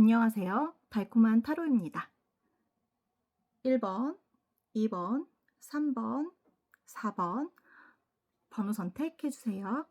안녕하세요. 달콤한 타로입니다. 1번, 2번, 3번, 4번 번호 선택해 주세요.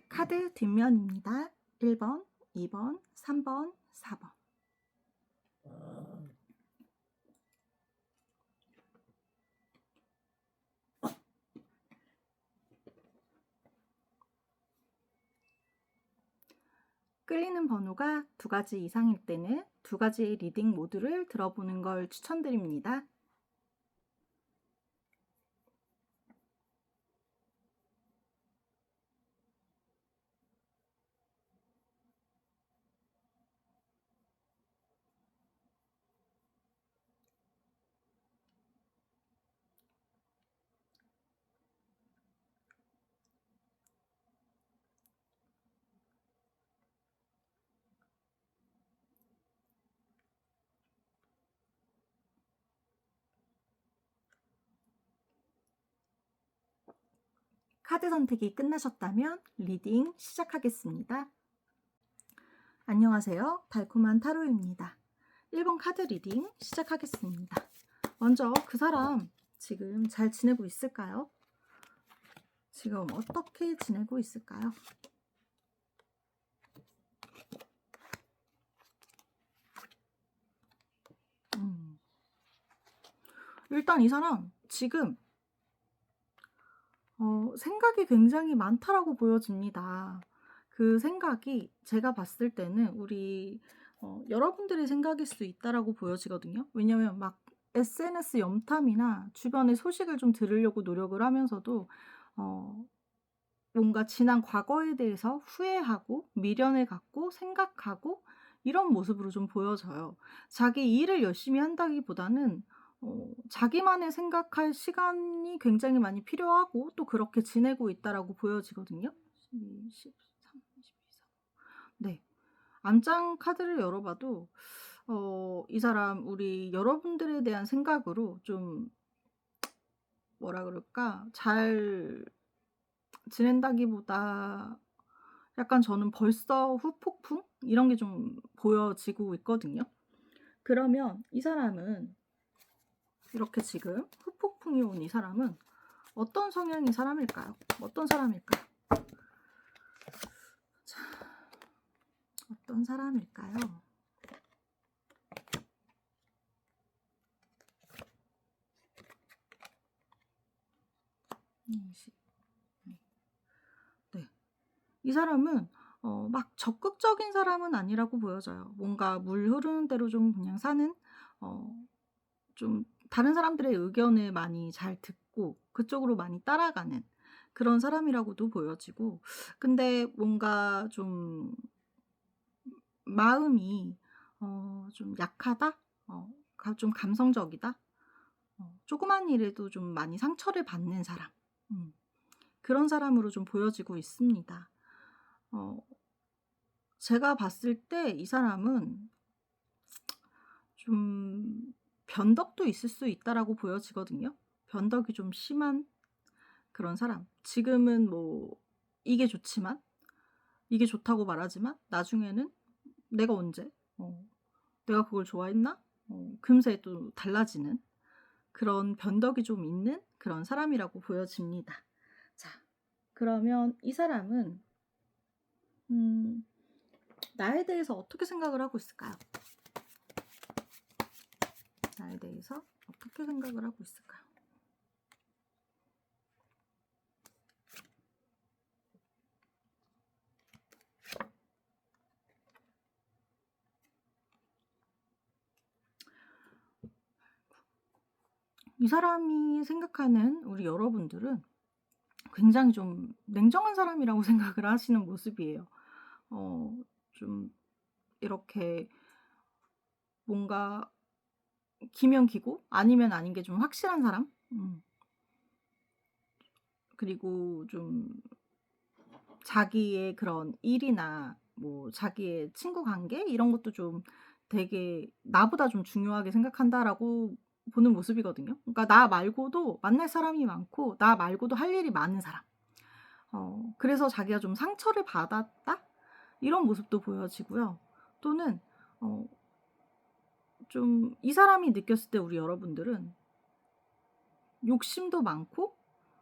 카드 뒷면입니다. 1번, 2번, 3번, 4번. 끌리는 번호가 2가지 이상일 때는 2가지의 리딩 모두를 들어보는 걸 추천드립니다. 카드 선택이 끝나셨다면 리딩 시작하겠습니다. 안녕하세요. 달콤한 타로입니다. 1번 카드 리딩 시작하겠습니다. 먼저 그 사람 지금 잘 지내고 있을까요? 지금 어떻게 지내고 있을까요? 일단 이 사람 지금 생각이 굉장히 많다라고 보여집니다. 그 생각이 제가 봤을 때는 우리 여러분들의 생각일 수 있다라고 보여지거든요. 왜냐면 막 SNS 염탐이나 주변의 소식을 좀 들으려고 노력을 하면서도 뭔가 지난 과거에 대해서 후회하고 미련을 갖고 생각하고 이런 모습으로 좀 보여져요. 자기 일을 열심히 한다기보다는 자기만의 생각할 시간이 굉장히 많이 필요하고 또 그렇게 지내고 있다라고 보여지거든요. 12, 13, 12, 3. 네. 암장 카드를 열어봐도 이 사람 우리 여러분들에 대한 생각으로 좀 뭐라 그럴까? 잘 지낸다기보다 약간 저는 벌써 후폭풍? 이런 게 좀 보여지고 있거든요. 그러면 이 사람은 이렇게 지금 후폭풍이 온 이 사람은 어떤 성향의 사람일까요? 어떤 사람일까요? 자, 어떤 사람일까요? 네. 이 사람은 막 적극적인 사람은 아니라고 보여져요. 뭔가 물 흐르는 대로 좀 그냥 사는 좀 다른 사람들의 의견을 많이 잘 듣고 그쪽으로 많이 따라가는 그런 사람이라고도 보여지고, 근데 뭔가 좀 마음이 좀 약하다? 좀 감성적이다? 조그만 일에도 좀 많이 상처를 받는 사람. 그런 사람으로 좀 보여지고 있습니다. 제가 봤을 때 이 사람은 좀 변덕도 있을 수 있다라고 보여지거든요. 변덕이 좀 심한 그런 사람. 지금은 뭐 이게 좋지만, 이게 좋다고 말하지만 나중에는 내가 언제 내가 그걸 좋아했나? 금세 또 달라지는 그런 변덕이 좀 있는 그런 사람이라고 보여집니다. 자, 그러면 이 사람은 나에 대해서 어떻게 생각을 하고 있을까요? 나에 대해서 어떻게 생각을 하고 있을까요? 이 사람이 생각하는 우리 여러분들은 굉장히 좀 냉정한 사람이라고 생각을 하시는 모습이에요. 좀 이렇게 뭔가 기면 기고 아니면 아닌 게 좀 확실한 사람? 그리고 좀 자기의 그런 일이나 뭐 자기의 친구 관계 이런 것도 좀 되게 '나보다 좀 중요하게 생각한다.'라고 보는 모습이거든요. 그러니까 나 말고도 만날 사람이 많고 나 말고도 할 일이 많은 사람. 그래서 자기가 좀 상처를 받았다? 이런 모습도 보여지고요. 또는 어 좀 이 사람이 느꼈을 때 우리 여러분들은 욕심도 많고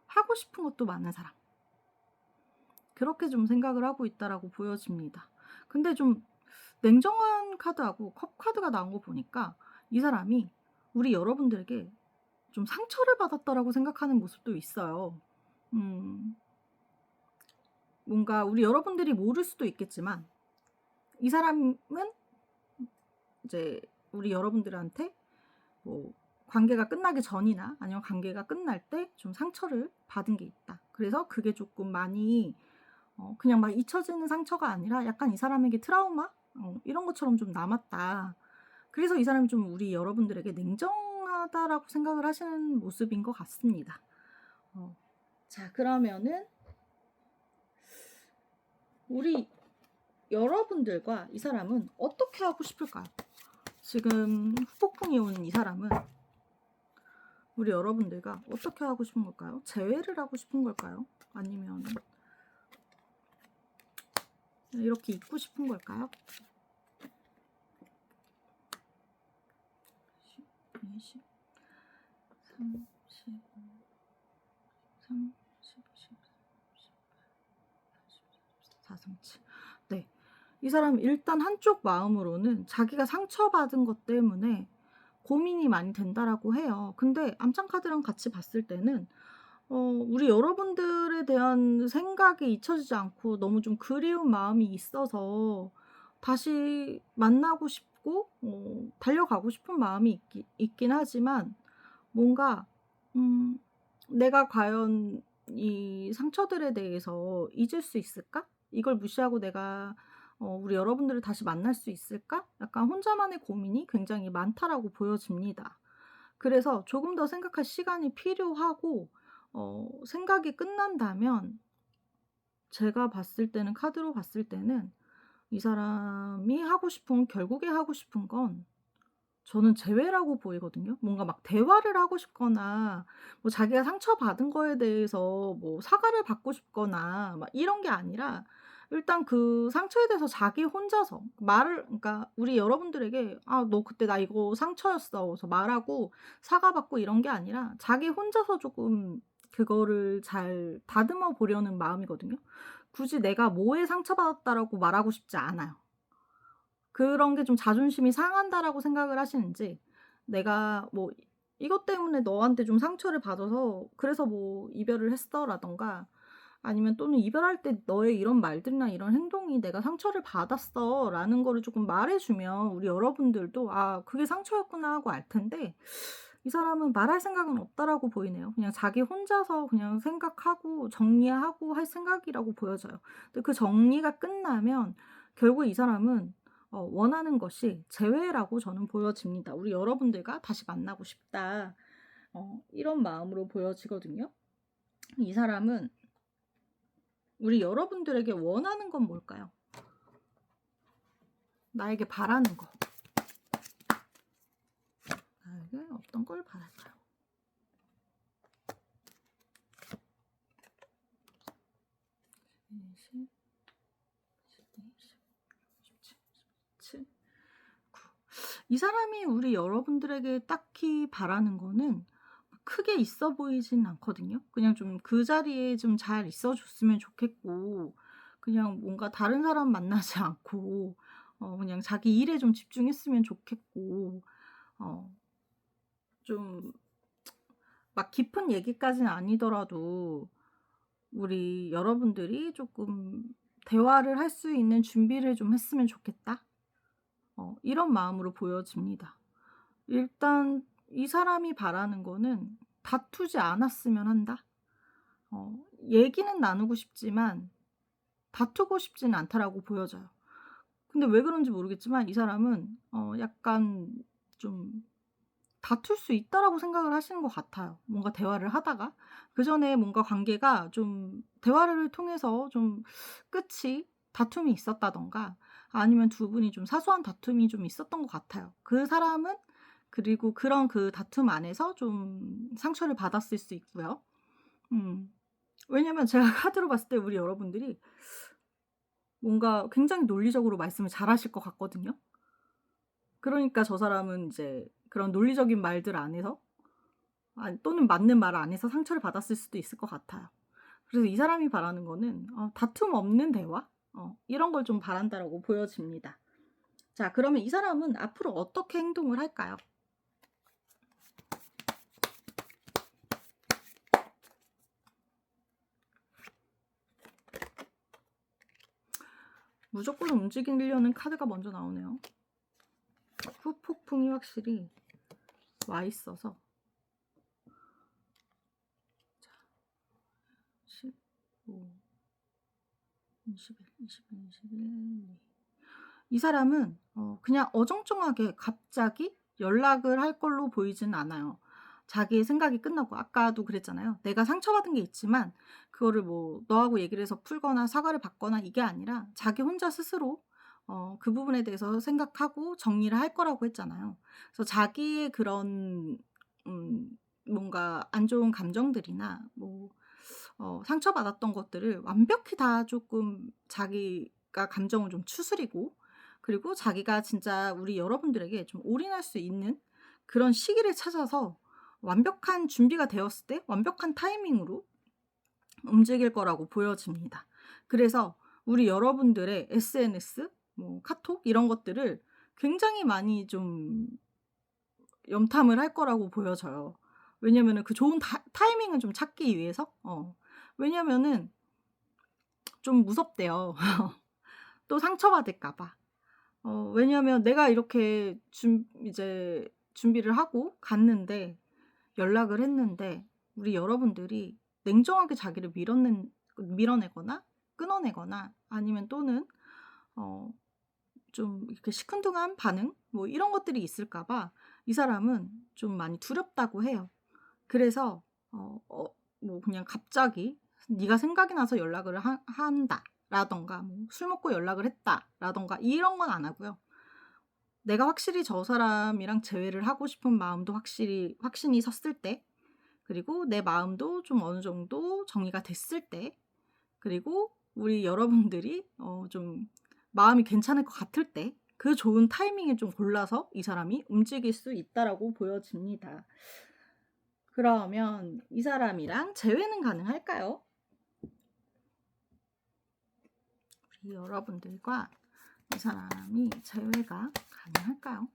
하고 싶은 것도 많은 사람. 그렇게 좀 생각을 하고 있다라고 보여집니다. 근데 좀 냉정한 카드하고 컵 카드가 나온 거 보니까 이 사람이 우리 여러분들에게 좀 상처를 받았다라고 생각하는 모습도 있어요. 음 뭔가 우리 여러분들이 모를 수도 있겠지만 이 사람은 이제 우리 여러분들한테 뭐 관계가 끝나기 전이나 아니면 관계가 끝날 때 좀 상처를 받은 게 있다. 그래서 그게 조금 많이 그냥 막 잊혀지는 상처가 아니라 약간 이 사람에게 트라우마 이런 것처럼 좀 남았다. 그래서 이 사람이 좀 우리 여러분들에게 냉정하다라고 생각을 하시는 모습인 것 같습니다. 자, 그러면은 우리 여러분들과 이 사람은 어떻게 하고 싶을까요? 지금 후폭풍이 오는 이 사람은 우리 여러분들과 어떻게 하고 싶은 걸까요? 재회를 하고 싶은 걸까요? 아니면 이렇게 있고 싶은 걸까요? 20, 30, 30, 4, 3, 7. 네. 이 사람 일단 한쪽 마음으로는 자기가 상처받은 것 때문에 고민이 많이 된다라고 해요. 근데 암장 카드랑 같이 봤을 때는 우리 여러분들에 대한 생각이 잊혀지지 않고 너무 좀 그리운 마음이 있어서 다시 만나고 싶고 달려가고 싶은 마음이 있긴 하지만 뭔가 음 '내가 과연 이 상처들에 대해서 잊을 수 있을까? 이걸 무시하고 내가 우리 여러분들을 다시 만날 수 있을까?' 약간 혼자만의 고민이 굉장히 많다라고 보여집니다. 그래서 조금 더 생각할 시간이 필요하고 생각이 끝난다면 제가 봤을 때는 카드로 봤을 때는 이 사람이 하고 싶은 결국에 하고 싶은 건 저는 재회라고 보이거든요. 뭔가 막 대화를 하고 싶거나 뭐 자기가 상처받은 거에 대해서 뭐 사과를 받고 싶거나 막 이런 게 아니라 일단 그 상처에 대해서 자기 혼자서 말을 그러니까 우리 여러분들에게 "아 너 그때 나 이거 상처였어." 그래서 말하고 사과받고 이런 게 아니라 자기 혼자서 조금 그거를 잘 다듬어 보려는 마음이거든요. 굳이 "내가 뭐에 상처받았다."라고 말하고 싶지 않아요. 그런 게 좀 자존심이 상한다라고 생각을 하시는지 내가 뭐 이것 때문에 너한테 좀 상처를 받아서 그래서 뭐 이별을 했어라든가 아니면 또는 이별할 때 너의 이런 말들이나 이런 행동이 내가 상처를 받았어라는 거를 조금 말해 주면 우리 여러분들도 '아 그게 상처였구나.' 하고 알 텐데 이 사람은 말할 생각은 없다라고 보이네요. 그냥 자기 혼자서 그냥 생각하고 정리하고 할 생각이라고 보여져요. 근데 그 정리가 끝나면 결국 이 사람은 원하는 것이 재회라고 저는 보여집니다. '우리 여러분들과 다시 만나고 싶다.' 이런 마음으로 보여지거든요. 이 사람은 우리 여러분들에게 원하는 건 뭘까요? 나에게 바라는 거. 나에게 어떤 걸 바랄까요? 20, 12, 17, 17, 9. 이 사람이 우리 여러분들에게 딱히 바라는 거는 크게 있어 보이진 않거든요. 그냥 좀 그 자리에 좀 잘 있어 줬으면 좋겠고 그냥 뭔가 다른 사람 만나지 않고 그냥 자기 일에 좀 집중했으면 좋겠고 어 좀 막 깊은 얘기까지는 아니더라도 우리 여러분들이 조금 '대화를 할 수 있는 준비를 좀 했으면 좋겠다.' 이런 마음으로 보여집니다. 일단 이 사람이 바라는 거는 다투지 않았으면 한다. 얘기는 나누고 싶지만 다투고 싶지는 않다라고 보여져요. 근데 왜 그런지 모르겠지만 이 사람은 약간 좀 다툴 수 있다라고 생각을 하시는 것 같아요. 뭔가 대화를 하다가 그전에 뭔가 관계가 좀 대화를 통해서 좀 끝이 다툼이 있었다든가 아니면 두 분이 좀 사소한 다툼이 좀 있었던 것 같아요. 그 사람은 그리고 그런 그 다툼 안에서 좀 상처를 받았을 수 있고요. 음. 왜냐면 제가 카드로 봤을 때 우리 여러분들이 뭔가 굉장히 논리적으로 말씀을 잘하실 것 같거든요. 그러니까 저 사람은 이제 그런 논리적인 말들 안에서 또는 맞는 말 안에서 상처를 받았을 수도 있을 것 같아요. 그래서 이 사람이 바라는 거는 다툼 없는 대화? 이런 걸 좀 바란다라고 보여집니다. 자, 그러면 이 사람은 앞으로 어떻게 행동을 할까요? 무조건 움직이려는 카드가 먼저 나오네요. 후폭풍이 확실히 와 있어서 15, 21, 21, 21. 이 사람은 그냥 어정쩡하게 갑자기 연락을 할 걸로 보이진 않아요. 자기의 생각이 끝나고 아까도 그랬잖아요. 내가 상처받은 게 있지만 그거를 뭐 너하고 얘기를 해서 풀거나 사과를 받거나 이게 아니라 자기 혼자 스스로 그 부분에 대해서 생각하고 정리를 할 거라고 했잖아요. 그래서 자기의 그런 뭔가 안 좋은 감정들이나 뭐 상처받았던 것들을 완벽히 다 조금 자기가 감정을 좀 추스리고 그리고 자기가 진짜 우리 여러분들에게 좀 올인할 수 있는 그런 시기를 찾아서 완벽한 준비가 되었을 때 완벽한 타이밍으로 움직일 거라고 보여집니다. 그래서 우리 여러분들의 SNS, 뭐 카톡 이런 것들을 굉장히 많이 좀 염탐을 할 거라고 보여져요. 왜냐면은 그 좋은 타이밍을 좀 찾기 위해서. 왜냐면은 좀 무섭대요. 또 상처받을까 봐. 왜냐면 내가 이렇게 이제 준비를 하고 갔는데 연락을 했는데 우리 여러분들이 냉정하게 자기를 밀어내거나 끊어내거나 아니면 또는 좀 이렇게 시큰둥한 반응 뭐 이런 것들이 있을까 봐 이 사람은 좀 많이 두렵다고 해요. 그래서 뭐 그냥 갑자기 네가 생각이 나서 연락을 한다 라던가 뭐 술 먹고 연락을 했다 라던가 이런 건 안 하고요. 내가 확실히 저 사람이랑 재회를 하고 싶은 마음도 확신이 섰을 때 그리고 내 마음도 좀 어느 정도 정리가 됐을 때 그리고 우리 여러분들이 좀 마음이 괜찮을 것 같을 때 그 좋은 타이밍을 좀 골라서 이 사람이 움직일 수 있다라고 보여집니다. 그러면 이 사람이랑 재회는 가능할까요? 우리 여러분들과 이 사람이 재회가 가능할까요?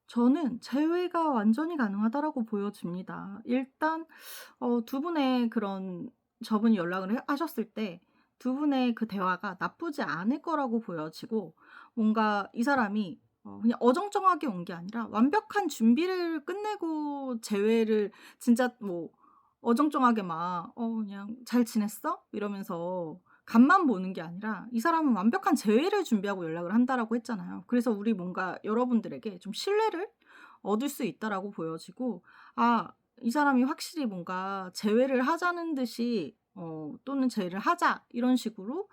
저는 재회가 완전히 가능하다라고 보여집니다. 일단 두 분의 그런 저분이 연락을 하셨을 때 두 분의 그 대화가 나쁘지 않을 거라고 보여지고 뭔가 이 사람이 그냥 어정쩡하게 온 게 아니라 완벽한 준비를 끝내고 재회를 진짜 뭐 어정쩡하게 막 그냥 "잘 지냈어?" 이러면서 간만 보는 게 아니라 이 사람은 완벽한 재회를 준비하고 연락을 한다라고 했잖아요. 그래서 우리 뭔가 여러분들에게 좀 신뢰를 얻을 수 있다라고 보여지고 이 사람이 확실히 뭔가 재회를 하자는 듯이 또는 "재회를 하자." 이런 식으로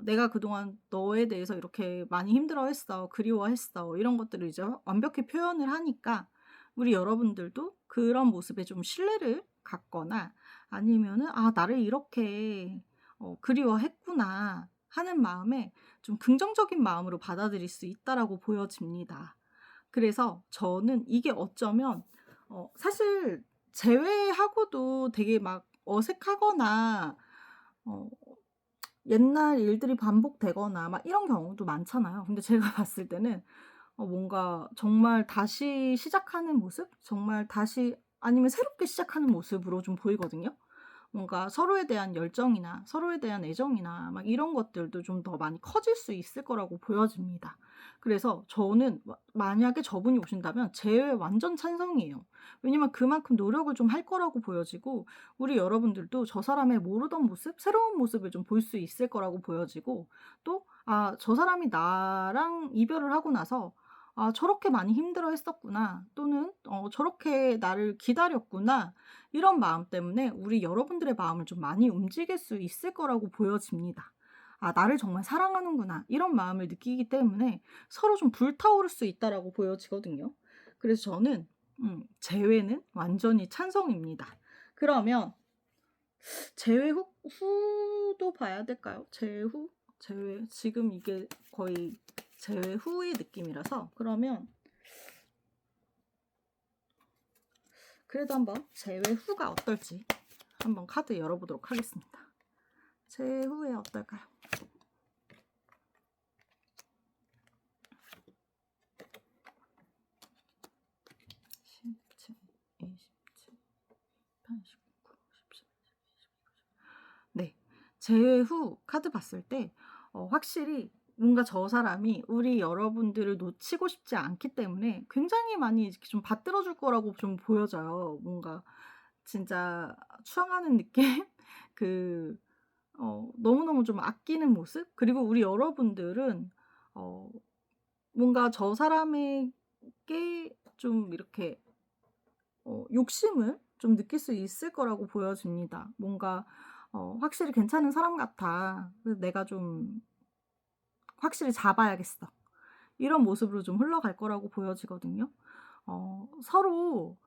"내가 그동안 너에 대해서 이렇게 많이 힘들어했어. 그리워했어." 이런 것들을 이제 완벽히 표현을 하니까 우리 여러분들도 그런 모습에 좀 신뢰를 갖거나 아니면은 '아 나를 이렇게 그리워했구나.' 하는 마음에 좀 긍정적인 마음으로 받아들일 수 있다라고 보여집니다. 그래서 저는 이게 어쩌면 사실 제외하고도 되게 막 어색하거나 어 옛날 일들이 반복되거나 막 이런 경우도 많잖아요. 근데 제가 봤을 때는 뭔가 정말 다시 시작하는 모습? 정말 다시 아니면 새롭게 시작하는 모습으로 좀 보이거든요. 뭔가 서로에 대한 열정이나 서로에 대한 애정이나 막 이런 것들도 좀 더 많이 커질 수 있을 거라고 보여집니다. 그래서 저는 만약에 저분이 오신다면 제외 완전 찬성이에요. 왜냐면 그만큼 노력을 좀 할 거라고 보여지고, 우리 여러분들도 저 사람의 모르던 모습, 새로운 모습을 좀 볼 수 있을 거라고 보여지고, 또 '아 저 사람이 나랑 이별을 하고 나서 아 저렇게 많이 힘들어했었구나.' 또는 '저렇게 나를 기다렸구나.' 이런 마음 때문에 우리 여러분들의 마음을 좀 많이 움직일 수 있을 거라고 보여집니다. '아 나를 정말 사랑하는구나.' 이런 마음을 느끼기 때문에 서로 좀 불타오를 수 있다라고 보여지거든요. 그래서 저는 재회는 완전히 찬성입니다. 그러면 재회 후도 봐야 될까요? 재회 후? 재회 지금 이게 거의 재회 후의 느낌이라서, 그러면 그래도 한번 재회 후가 어떨지 한번 카드 열어보도록 하겠습니다. 재회 후에 어떨까요? 17, 27, 18, 19, 17, 18. 네. 재회 후 카드 봤을 때 확실히 뭔가 저 사람이 우리 여러분들을 놓치고 싶지 않기 때문에 굉장히 많이 이렇게 좀 받들어 줄 거라고 좀 보여져요. 뭔가 진짜 추앙하는 느낌? 그 너무너무 좀 아끼는 모습? 그리고 우리 여러분들은 어 뭔가 저 사람에게 좀 이렇게 욕심을 좀 느낄 수 있을 거라고 보여집니다. 뭔가 '확실히 괜찮은 사람 같아. 그래서 내가 좀 확실히 잡아야겠어.' 이런 모습으로 좀 흘러갈 거라고 보여지거든요. 서로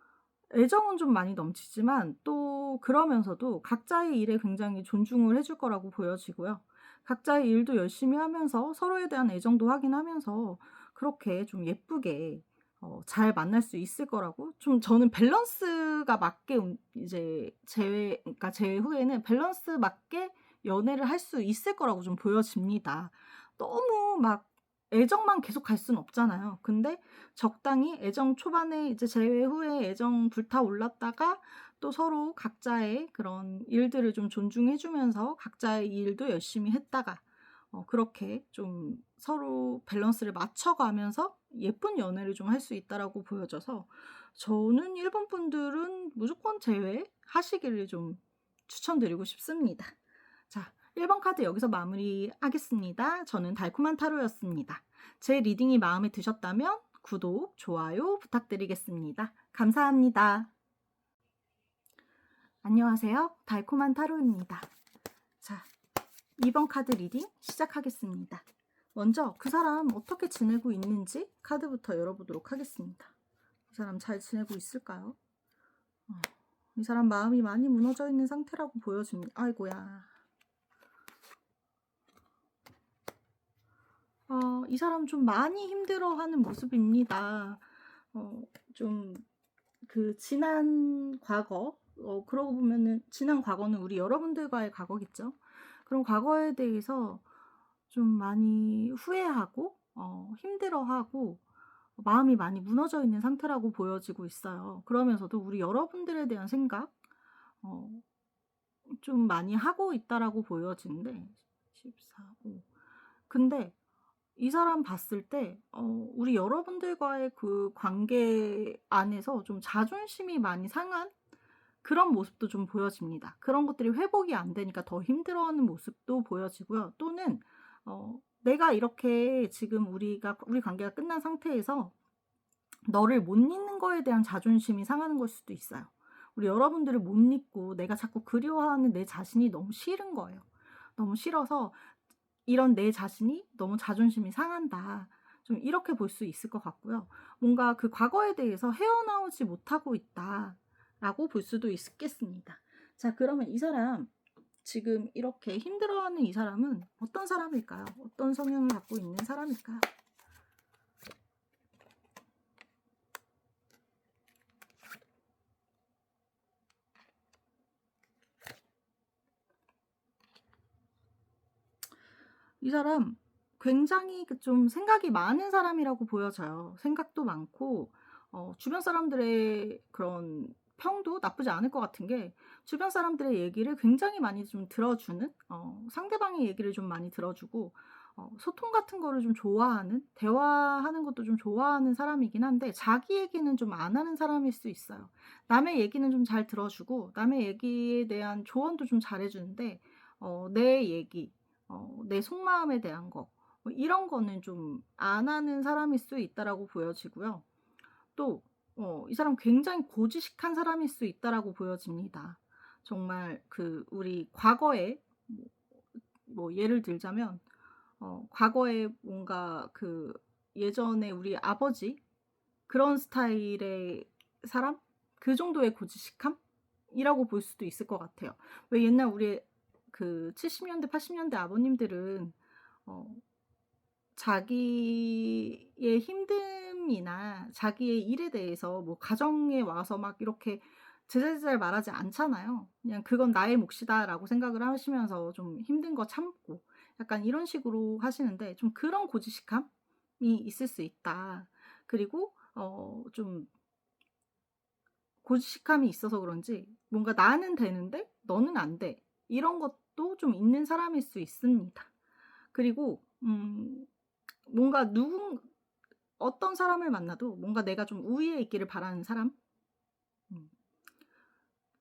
애정은 좀 많이 넘치지만 또 그러면서도 각자의 일에 굉장히 존중을 해줄 거라고 보여지고요. 각자의 일도 열심히 하면서 서로에 대한 애정도 확인하면서 그렇게 좀 예쁘게 잘 만날 수 있을 거라고, 좀 저는 밸런스가 맞게 이제 그러니까 재회 후에는 밸런스 맞게 연애를 할 수 있을 거라고 좀 보여집니다. 너무 막 애정만 계속 갈 수는 없잖아요. 근데 적당히 애정 초반에 이제 재회 후에 애정 불타올랐다가 또 서로 각자의 그런 일들을 좀 존중해 주면서 각자의 일도 열심히 했다가 그렇게 좀 서로 밸런스를 맞춰 가면서 예쁜 연애를 좀 할 수 있다라고 보여져서, 저는 일본 분들은 무조건 제외하시기를 좀 추천드리고 싶습니다. 자, 1번 카드 여기서 마무리하겠습니다. 저는 달콤한 타로였습니다. 제 리딩이 마음에 드셨다면 구독, 좋아요 부탁드리겠습니다. 감사합니다. 안녕하세요. 달콤한 타로입니다. 자, 2번 카드 리딩 시작하겠습니다. 먼저 그 사람 어떻게 지내고 있는지 카드부터 열어보도록 하겠습니다. 이 사람 잘 지내고 있을까요? 이 사람 마음이 많이 무너져 있는 상태라고 보여집니다. 아이고야. 이 사람 좀 많이 힘들어하는 모습입니다. 좀 그 지난 과거, 그러고 보면은 지난 과거는 우리 여러분들과의 과거겠죠. 그런 과거에 대해서 좀 많이 후회하고 힘들어하고 마음이 많이 무너져 있는 상태라고 보여지고 있어요. 그러면서도 우리 여러분들에 대한 생각 어 좀 많이 하고 있다라고 보여지는데, 14, 5. 근데 이 사람 봤을 때 우리 여러분들과의 그 관계 안에서 좀 자존심이 많이 상한 그런 모습도 좀 보여집니다. 그런 것들이 회복이 안 되니까 더 힘들어하는 모습도 보여지고요. 또는 내가 이렇게 지금 우리 관계가 끝난 상태에서 너를 못 잊는 거에 대한 자존심이 상하는 걸 수도 있어요. 우리 여러분들을 못 잊고 내가 자꾸 그리워하는 내 자신이 너무 싫은 거예요. 너무 싫어서 이런 내 자신이 너무 자존심이 상한다. 좀 이렇게 볼 수 있을 것 같고요. 뭔가 그 과거에 대해서 헤어나오지 못하고 있다라고 볼 수도 있겠습니다. 자, 그러면 이 사람 지금 이렇게 힘들어하는 이 사람은 어떤 사람일까요? 어떤 성향을 갖고 있는 사람일까요? 이 사람 굉장히 좀 생각이 많은 사람이라고 보여져요. 생각도 많고 주변 사람들의 그런 평도 나쁘지 않을 것 같은 게 주변 사람들의 얘기를 굉장히 많이 좀 들어주는 상대방의 얘기를 좀 많이 들어주고 소통 같은 거를 좀 좋아하는 대화하는 것도 좀 좋아하는 사람이긴 한데 자기 얘기는 좀 안 하는 사람일 수 있어요. 남의 얘기는 좀 잘 들어주고 남의 얘기에 대한 조언도 좀 잘해 주는데 내 얘기 내 속마음에 대한 거 이런 거는 좀 안 하는 사람일 수 있다라고 보여지고요. 또 이 사람 굉장히 고지식한 사람일 수 있다라고 보여집니다. 정말 우리 과거에 뭐 예를 들자면 과거에 뭔가 예전에 우리 아버지 그런 스타일의 사람? 그 정도의 고지식함이라고 볼 수도 있을 것 같아요. 왜 옛날 우리 70 년대 80 년대 아버님들은 어 자기의 힘듦이나 자기의 일에 대해서 뭐 가정에 와서 막 이렇게 제잘제잘 말하지 않잖아요. 그냥 '그건 나의 몫이다.'라고 생각을 하시면서 좀 힘든 거 참고 약간 이런 식으로 하시는데 좀 그런 고지식함이 있을 수 있다. 그리고 좀 고지식함이 있어서 그런지 뭔가 '나는 되는데 너는 안 돼.' 이런 것도 좀 있는 사람일 수 있습니다. 그리고 뭔가 어떤 사람을 만나도 뭔가 내가 좀 우위에 있기를 바라는 사람, 음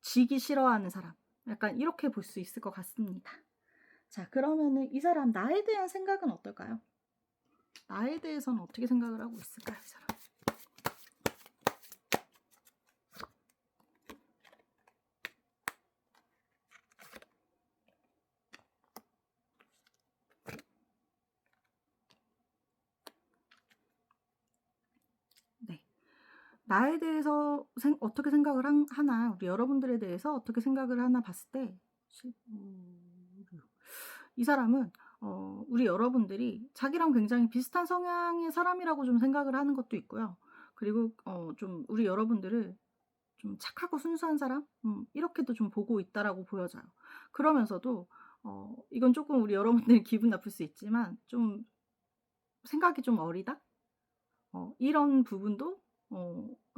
지기 싫어하는 사람 약간 이렇게 볼 수 있을 것 같습니다. 자 그러면은 이 사람 나에 대한 생각은 어떨까요? 나에 대해서는 어떻게 생각을 하고 있을까요, 이 사람? 네. 나에 대해서 어떻게 생각을 하나, 우리 여러분들에 대해서 어떻게 생각을 하나 봤을 때 15, 6. 이 사람은 우리 여러분들이 자기랑 굉장히 비슷한 성향의 사람이라고 좀 생각을 하는 것도 있고요. 그리고 좀 우리 여러분들을 좀 착하고 순수한 사람? 이렇게도 좀 보고 있다라고 보여져요. 그러면서도 이건 조금 우리 여러분들이 기분 나쁠 수 있지만 좀 '생각이 좀 어리다?' 이런 부분도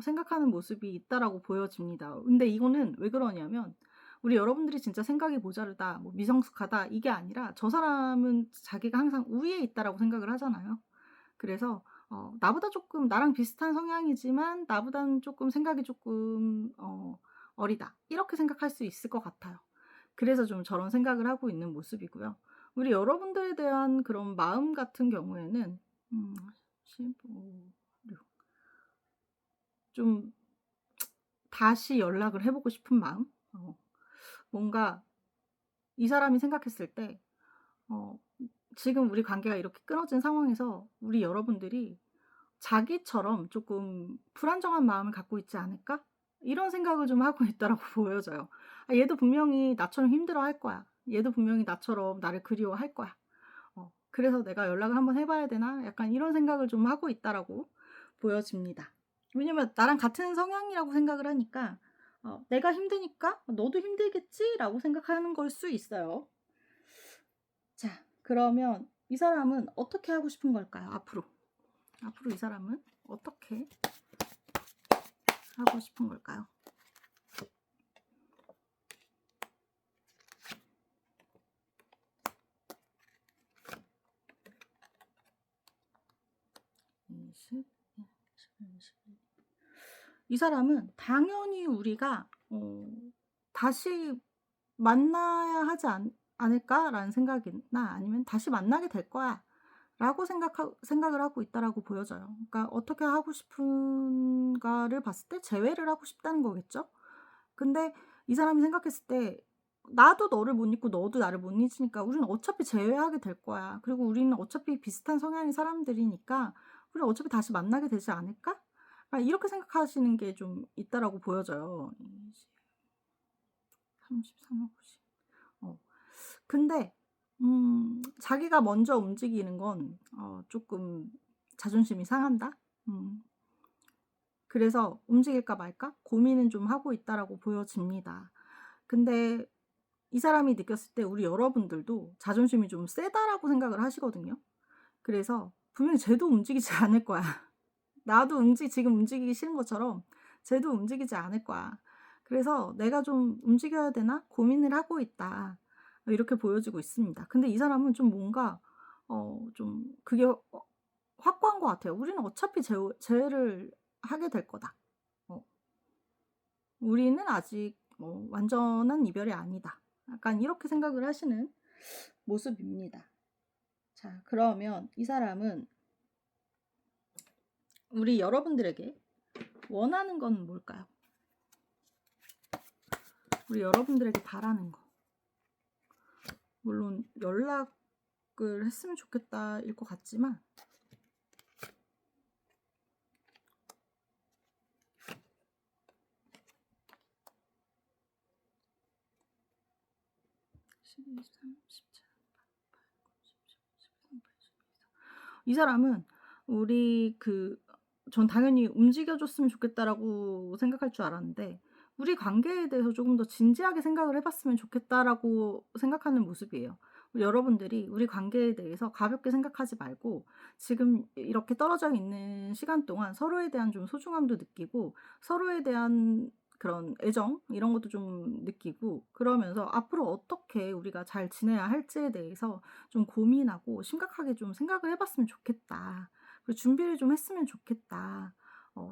생각하는 모습이 있다라고 보여집니다. 근데 이거는 왜 그러냐면 우리 여러분들이 진짜 '생각이 모자르다.' 뭐 '미성숙하다.' 이게 아니라 저 사람은 자기가 항상 우위에 있다라고 생각을 하잖아요. 그래서 나보다 쪼끔 나랑 비슷한 성향이지만 나보다는 쪼끔 생각이 쪼끔 어리다. 이렇게 생각할 수 있을 것 같아요. 그래서 좀 저런 생각을 하고 있는 모습이고요. 우리 여러분들에 대한 그런 마음 같은 경우에는 15, 6 좀 다시 연락을 해 보고 싶은 마음? 뭔가 이 사람이 생각했을 때 어 지금 우리 관계가 이렇게 끊어진 상황에서 우리 여러분들이 '자기처럼 쪼끔 불안정한 마음을 갖고 있지 않을까?' 이런 생각을 좀 하고 있다라고 보여져요. '아 얘도 분명히 나처럼 힘들어할 거야. 얘도 분명히 나처럼 나를 그리워할 거야. 그래서 내가 연락을 한번 해 봐야 되나?' 약간 이런 생각을 좀 하고 있다라고 보여집니다. 왜냐면 나랑 같은 성향이라고 생각을 하니까 '내가 힘드니까 너도 힘들겠지?'라고 생각하는 걸 수 있어요. 자 그러면 이 사람은 어떻게 하고 싶은 걸까요 앞으로? 앞으로 이 사람은 어떻게 하고 싶은 걸까요? 20, 11, 12. 이 사람은 당연히 우리가 다시 만나야 하지 않을까라는 생각이나 아니면 '다시 만나게 될 거야.'라고 생각을 하고 있다라고 보여져요. 그러니까 어떻게 하고 싶은가를 봤을 때 재회를 하고 싶다는 거겠죠? 근데 이 사람이 생각했을 때 '나도 너를 못 잊고 너도 나를 못 잊으니까 우리는 어차피 재회하게 될 거야. 그리고 우리는 어차피 비슷한 성향의 사람들이니까 우리 어차피 다시 만나게 되지 않을까?' 이렇게 생각하시는 게 좀 있다라고 보여져요. 20, 33, 50. 근데 자기가 먼저 움직이는 건 쪼끔 자존심이 상한다? 음. 그래서 '움직일까 말까?' 고민은 좀 하고 있다라고 보여집니다. 근데 이 사람이 느꼈을 때 우리 여러분들도 '자존심이 좀 세다.'라고 생각을 하시거든요. 그래서 분명히 쟤도 움직이지 않을 거야. 나도 지금 움직이기 싫은 것처럼 쟤도 움직이지 않을 거야. 그래서 '내가 좀 움직여야 되나?' 고민을 하고 있다. 이렇게 보여지고 있습니다. 근데 이 사람은 좀 뭔가 좀 그게 확고한 것 같아요. '우리는 어차피 재회를 하게 될 거다. 어 우리는 아직 완전한 이별이 아니다.' 약간 이렇게 생각을 하시는 모습입니다. 자, 그러면 이 사람은 우리 여러분들에게 원하는 건 뭘까요? 우리 여러분들에게 바라는 거. 물론 연락을 했으면 좋겠다일 것 같지만 이 사람은 우리 전 당연히 '움직여 줬으면 좋겠다.'라고 생각할 줄 알았는데 우리 관계에 대해서 조금 더 진지하게 생각을 해 봤으면 좋겠다라고 생각하는 모습이에요. 여러분들이 우리 관계에 대해서 가볍게 생각하지 말고 지금 이렇게 떨어져 있는 시간 동안 서로에 대한 좀 소중함도 느끼고 서로에 대한 그런 애정 이런 것도 좀 느끼고 그러면서 앞으로 어떻게 우리가 잘 지내야 할지에 대해서 좀 고민하고 심각하게 좀 생각을 해 봤으면 좋겠다. 그리고 준비를 좀 했으면 좋겠다.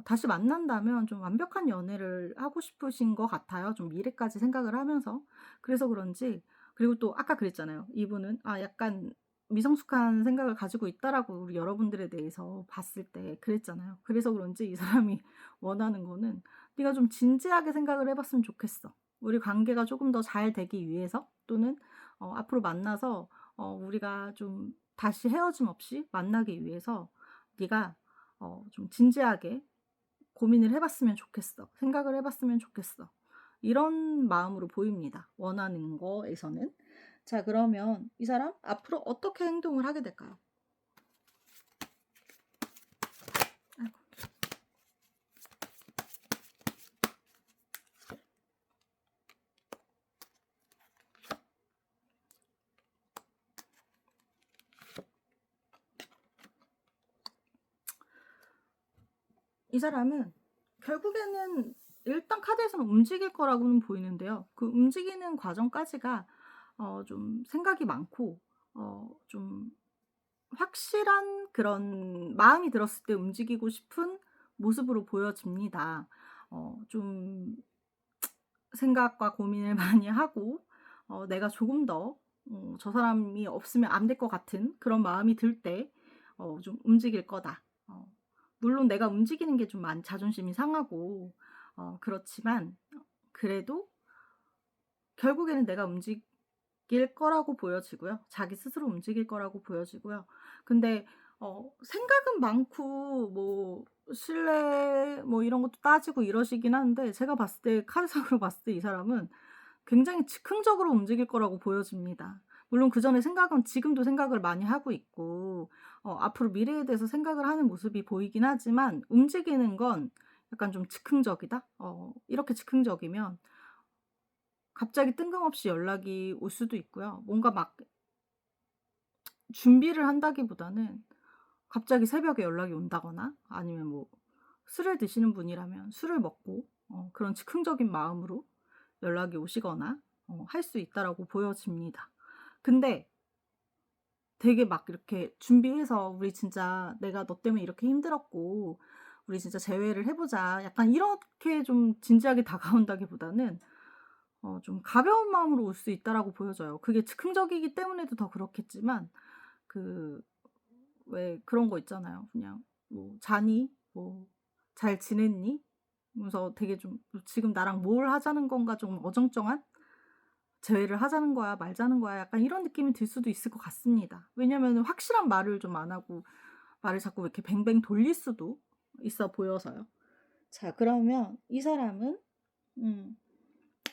다시 만난다면 좀 완벽한 연애를 하고 싶으신 것 같아요, 좀 미래까지 생각을 하면서. 그래서 그런지 그리고 또 아까 그랬잖아요. 이분은 약간 미성숙한 생각을 가지고 있다라고 우리 여러분들에 대해서 봤을 때 그랬잖아요. 그래서 그런지 이 사람이 원하는 거는 '네가 좀 진지하게 생각을 해 봤으면 좋겠어. 우리 관계가 조금 더 잘 되기 위해서 또는 앞으로 만나서 우리가 좀 다시 헤어짐 없이 만나기 위해서 네가 좀 진지하게 고민을 해 봤으면 좋겠어. 생각을 해 봤으면 좋겠어.' 이런 마음으로 보입니다, 원하는 거에서는. 자, 그러면 이 사람 앞으로 어떻게 행동을 하게 될까요? 아이고. 이 사람은 결국에는 일단 카드에서는 움직일 거라고는 보이는데요. 그 움직이는 과정까지가 좀 생각이 많고 좀 확실한 그런 마음이 들었을 때 움직이고 싶은 모습으로 보여집니다. 좀 생각과 고민을 많이 하고 내가 조금 더 저 사람이 없으면 안 될 것 같은 그런 마음이 들 때 좀 '움직일 거다.' 물론 내가 움직이는 게 좀 많이 자존심이 상하고 그렇지만 그래도 결국에는 내가 움직일 거라고 보여지고요. 자기 스스로 움직일 거라고 보여지고요. 근데 생각은 많고 뭐 신뢰 뭐 이런 것도 따지고 이러시긴 한데 제가 봤을 때 카드상으로 봤을 때 이 사람은 굉장히 즉흥적으로 움직일 거라고 보여집니다. 물론 그전에 생각은 지금도 생각을 많이 하고 있고 앞으로 미래에 대해서 생각을 하는 모습이 보이긴 하지만 움직이는 건 약간 좀 즉흥적이다? 이렇게 즉흥적이면 갑자기 뜬금없이 연락이 올 수도 있고요. 뭔가 막 준비를 한다기보다는 갑자기 새벽에 연락이 온다거나 아니면 뭐 술을 드시는 분이라면 술을 먹고 그런 즉흥적인 마음으로 연락이 오시거나 할 수 있다라고 보여집니다. 근데 되게 막 이렇게 준비해서 "우리 진짜 내가 너 때문에 이렇게 힘들었고 우리 진짜 재회를 해 보자." 약간 이렇게 좀 진지하게 다가온다기보다는 좀 가벼운 마음으로 올 수 있다라고 보여져요. 그게 즉흥적이기 때문에도 더 그렇겠지만 그 왜 그런 거 있잖아요. 그냥 뭐 "자니?" 뭐 "잘 지냈니?" 그러면서 되게 좀 "지금 나랑 뭘 하자는 건가?" 좀 어정쩡한 '재회를 하자는 거야. 말자는 거야.' 약간 이런 느낌이 들 수도 있을 것 같습니다. 왜냐면은 확실한 말을 좀 안 하고 말을 자꾸 이렇게 뱅뱅 돌릴 수도 있어 보여서요. 자, 그러면 음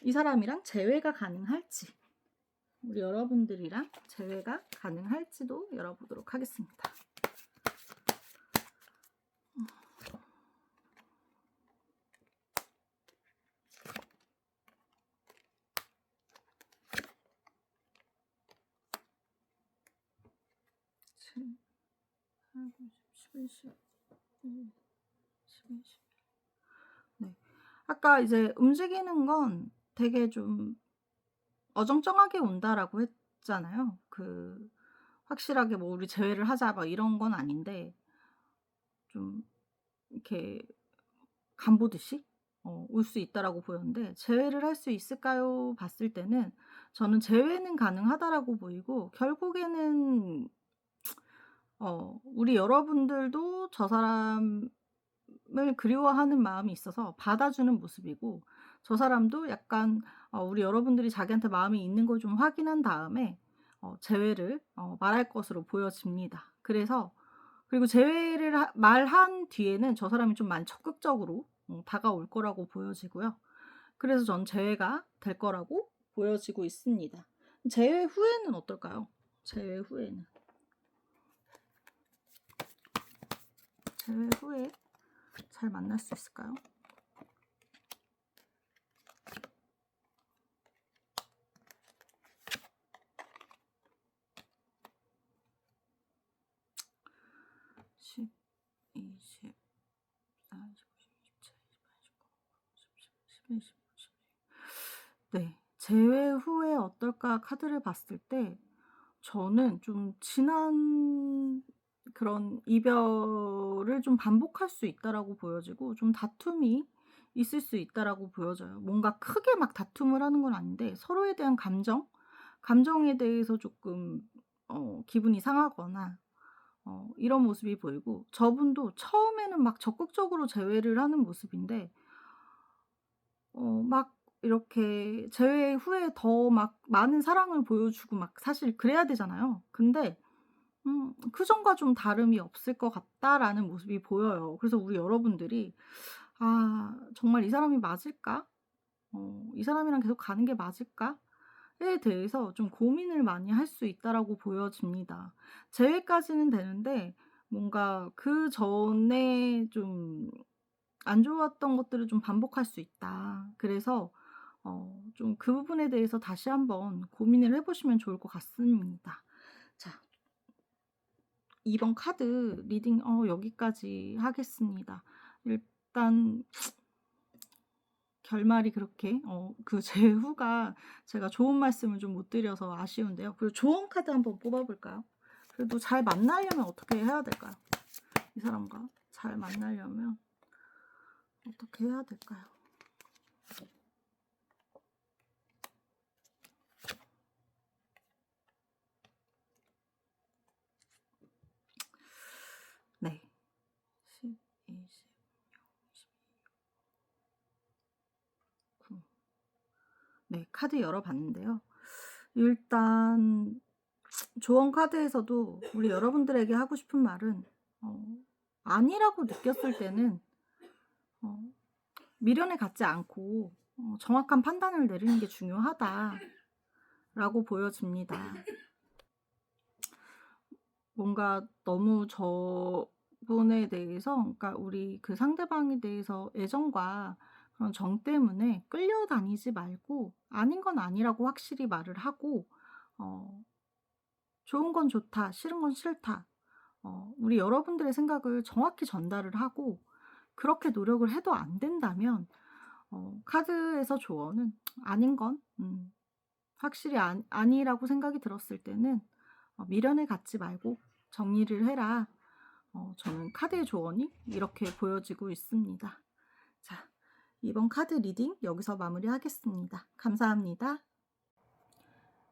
이 사람이랑 재회가 가능할지 우리 여러분들이랑 재회가 가능할지도 열어보도록 하겠습니다. 7, 8, 9, 10, 11, 12, 11, 12. 네. 아까 이제 움직이는 건 되게 좀 어정쩡하게 온다라고 했잖아요. 확실하게 뭐 "우리 재회를 하자." 막 이런 건 아닌데 좀 이렇게 간 보듯이 올 수 있다라고 보였는데, 재회를 할 수 있을까요? 봤을 때는 저는 재회는 가능하다라고 보이고, 결국에는 우리 여러분들도 저 사람을 그리워하는 마음이 있어서 받아주는 모습이고, 저 사람도 약간 우리 여러분들이 자기한테 마음이 있는 걸 좀 확인한 다음에 재회를 말할 것으로 보여집니다. 그리고 재회를 말한 뒤에는 저 사람이 좀 많이 적극적으로 다가올 거라고 보여지고요. 그래서 전 재회가 될 거라고 보여지고 있습니다. 재회 후에는 어떨까요? 재회 후에는. 재회 후에 잘 만날 수 있을까요? (10, 20, 40, 50, 60, 70, 80, 90, 11, 12) 네. 재회 후에 어떨까 카드를 봤을 때 저는 좀 지난 그런 이별을 좀 반복할 수 있다라고 보여지고, 좀 다툼이 있을 수 있다라고 보여져요. 뭔가 크게 막 다툼을 하는 건 아닌데 서로에 대한 감정에 대해서 조금 기분이 상하거나 이런 모습이 보이고, 저분도 처음에는 막 적극적으로 재회를 하는 모습인데 막 이렇게 재회 후에 더 막 많은 사랑을 보여주고 막 사실 그래야 되잖아요. 근데 '그전과 좀 다름이 없을 것 같다.'라는 모습이 보여요. 그래서 우리 여러분들이 '아 정말 이 사람이 맞을까? 이 사람이랑 계속 가는 게 맞을까?'에 대해서 좀 고민을 많이 할 수 있다라고 보여집니다. 재회까지는 되는데 뭔가 그전에 좀 안 좋았던 것들을 좀 반복할 수 있다. 그래서 좀 그 부분에 대해서 다시 한번 고민을 해 보시면 좋을 것 같습니다. 자, 이번 카드 리딩 여기까지 하겠습니다. 일단 결말이 그렇게 제후가 제가 좋은 말씀을 좀 못 드려서 아쉬운데요. 그리고 조언 카드 한번 뽑아 볼까요? 그래도 잘 만나려면 어떻게 해야 될까요? 이 사람과 잘 만나려면 어떻게 해야 될까요? 네. 10, 20, 19. 네. 카드 열어 봤는데요. 일단 조언 카드에서도 우리 여러분들에게 하고 싶은 말은 어 아니라고 느꼈을 때는 어 미련을 갖지 않고 정확한 판단을 내리는 게 중요하다라고 보여집니다. 뭔가 너무 저분에 대해서, 그러니까 우리 그 상대방에 대해서 애정과 그런 정 때문에 끌려다니지 말고 아닌 건 아니라고 확실히 말을 하고, 어 좋은 건 좋다, 싫은 건 싫다, 우리 여러분들의 생각을 정확히 전달을 하고, 그렇게 노력을 해도 안 된다면 카드에서 조언은 아닌 건 확실히 아니라고 생각이 들었을 때는 미련을 갖지 말고 정리를 해라. 저는 카드의 조언이 이렇게 보여지고 있습니다. 자, 이번 카드 리딩 여기서 마무리하겠습니다. 감사합니다.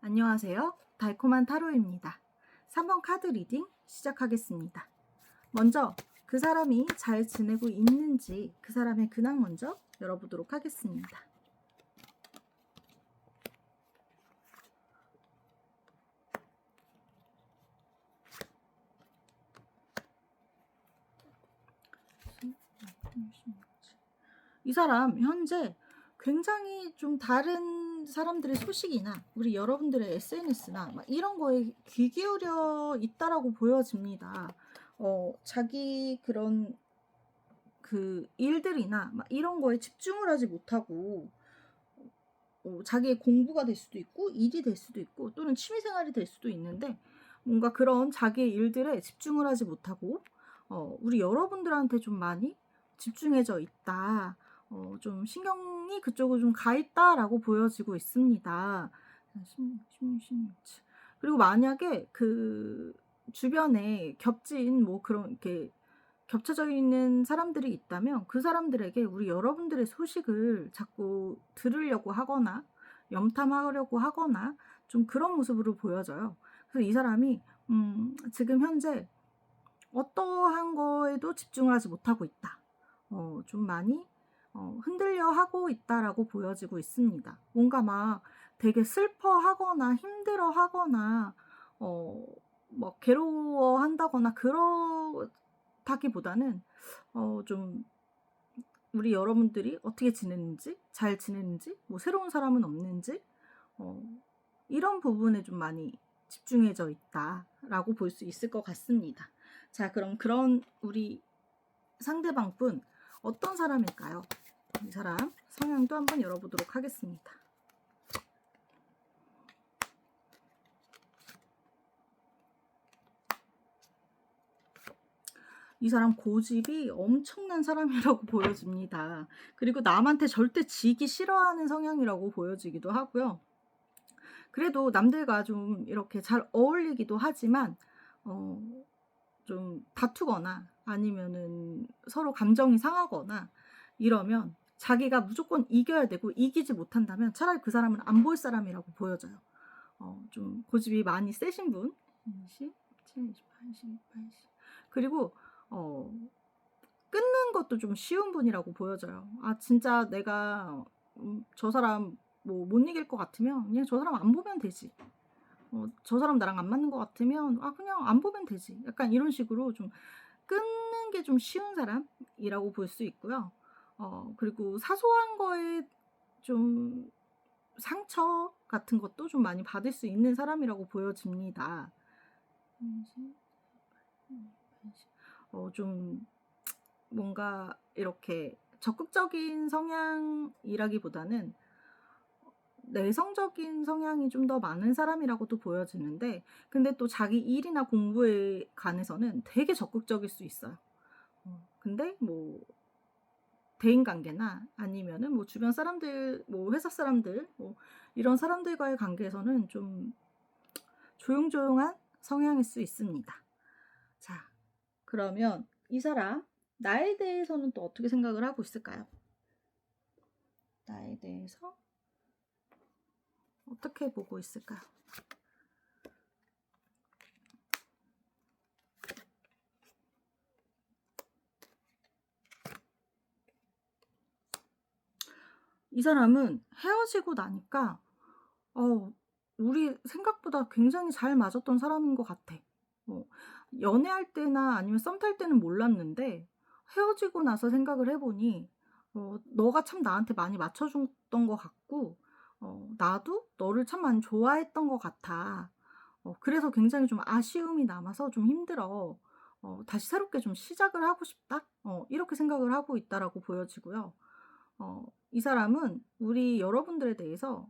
안녕하세요. 달콤한 타로입니다. 3번 카드 리딩 시작하겠습니다. 먼저 그 사람이 잘 지내고 있는지 그 사람의 근황 먼저 열어보도록 하겠습니다. 이 사람 현재 굉장히 좀 다른 사람들의 소식이나 우리 여러분들의 SNS나 막 이런 거에 귀 기울여 있다라고 보여집니다. 자기 그런 그 일들이나 막 이런 거에 집중을 하지 못하고 자기의 공부가 될 수도 있고 일이 될 수도 있고 또는 취미 생활이 될 수도 있는데, 뭔가 그런 자기의 일들에 집중을 하지 못하고 우리 여러분들한테 좀 많이 집중해져 있다. 좀 신경이 그쪽으로 좀 가 있다라고 보여지고 있습니다. 16. 그리고 만약에 그 주변에 겹친 뭐 그런 이렇게 겹쳐져 있는 사람들이 있다면 그 사람들에게 우리 여러분들의 소식을 자꾸 들으려고 하거나 염탐하려고 하거나 좀 그런 모습으로 보여져요. 그래서 이 사람이 지금 현재 어떠한 거에도 집중을 하지 못하고 있다. 좀 많이 흔들려 하고 있다라고 보여지고 있습니다. 뭔가 막 되게 슬퍼하거나 힘들어하거나 막 괴로워한다거나 그렇다기보다는 좀 우리 여러분들이 어떻게 지내는지, 잘 지내는지, 뭐 새로운 사람은 없는지 어 이런 부분에 좀 많이 집중해져 있다라고 볼 수 있을 것 같습니다. 자, 그럼 그런 우리 상대방분 어떤 사람일까요? 이 사람 성향도 한번 열어보도록 하겠습니다. 이 사람 고집이 엄청난 사람이라고 보여집니다. 그리고 남한테 절대 지기 싫어하는 성향이라고 보여지기도 하고요. 그래도 남들과 좀 이렇게 잘 어울리기도 하지만 좀 다투거나 아니면은 서로 감정이 상하거나 이러면 자기가 무조건 이겨야 되고 이기지 못한다면 차라리 그 사람은 안 볼 사람이라고 보여져요. 좀 고집이 많이 세신 분. 20, 70, 80, 80. 그리고 끊는 것도 좀 쉬운 분이라고 보여져요. 아, 진짜 내가 저 사람 뭐 못 이길 것 같으면 그냥 저 사람 안 보면 되지. 저 사람 나랑 안 맞는 것 같으면 아, 그냥 안 보면 되지. 약간 이런 식으로 좀 끊는 게 좀 쉬운 사람이라고 볼 수 있고요. 그리고 사소한 거에 좀 상처 같은 것도 좀 많이 받을 수 있는 사람이라고 보여집니다. 좀 뭔가 이렇게 적극적인 성향이라기보다는 내성적인 성향이 좀 더 많은 사람이라고도 보여지는데, 근데 또 자기 일이나 공부에 관해서는 되게 적극적일 수 있어요. 근데 뭐 대인관계나 아니면은 뭐 주변 사람들, 뭐 회사 사람들, 뭐 이런 사람들과의 관계에서는 좀 조용조용한 성향일 수 있습니다. 자, 그러면 이 사람 나에 대해서는 또 어떻게 생각을 하고 있을까요? 나에 대해서 어떻게 보고 있을까요? 이 사람은 헤어지고 나니까 우리 생각보다 굉장히 잘 맞았던 사람인 것 같아. 연애할 때나 아니면 썸 탈 때는 몰랐는데 헤어지고 나서 생각을 해보니 너가 참 나한테 많이 맞춰줬던 것 같고 나도 너를 참 많이 좋아했던 것 같아. 그래서 굉장히 좀 아쉬움이 남아서 좀 힘들어. 다시 새롭게 좀 시작을 하고 싶다. 이렇게 생각을 하고 있다라고 보여지고요. 이 사람은 우리 여러분들에 대해서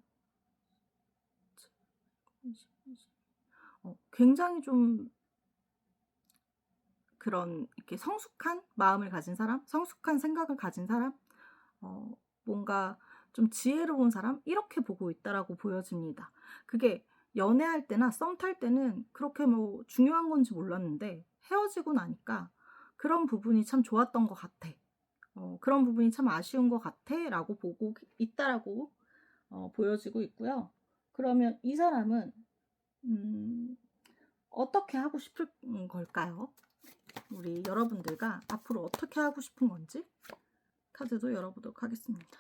굉장히 좀 그런 이렇게 성숙한 마음을 가진 사람, 성숙한 생각을 가진 사람, 뭔가 좀 지혜로운 사람, 이렇게 보고 있다라고 보여집니다. 그게 연애할 때나 썸 탈 때는 그렇게 뭐 중요한 건지 몰랐는데 헤어지고 나니까 그런 부분이 참 좋았던 것 같아. 그런 부분이 참 아쉬운 것 같아 라고 보고 있다라고 보여지고 있고요. 그러면 이 사람은 어떻게 하고 싶은 걸까요? 우리 여러분들과 앞으로 어떻게 하고 싶은 건지 카드도 열어보도록 하겠습니다.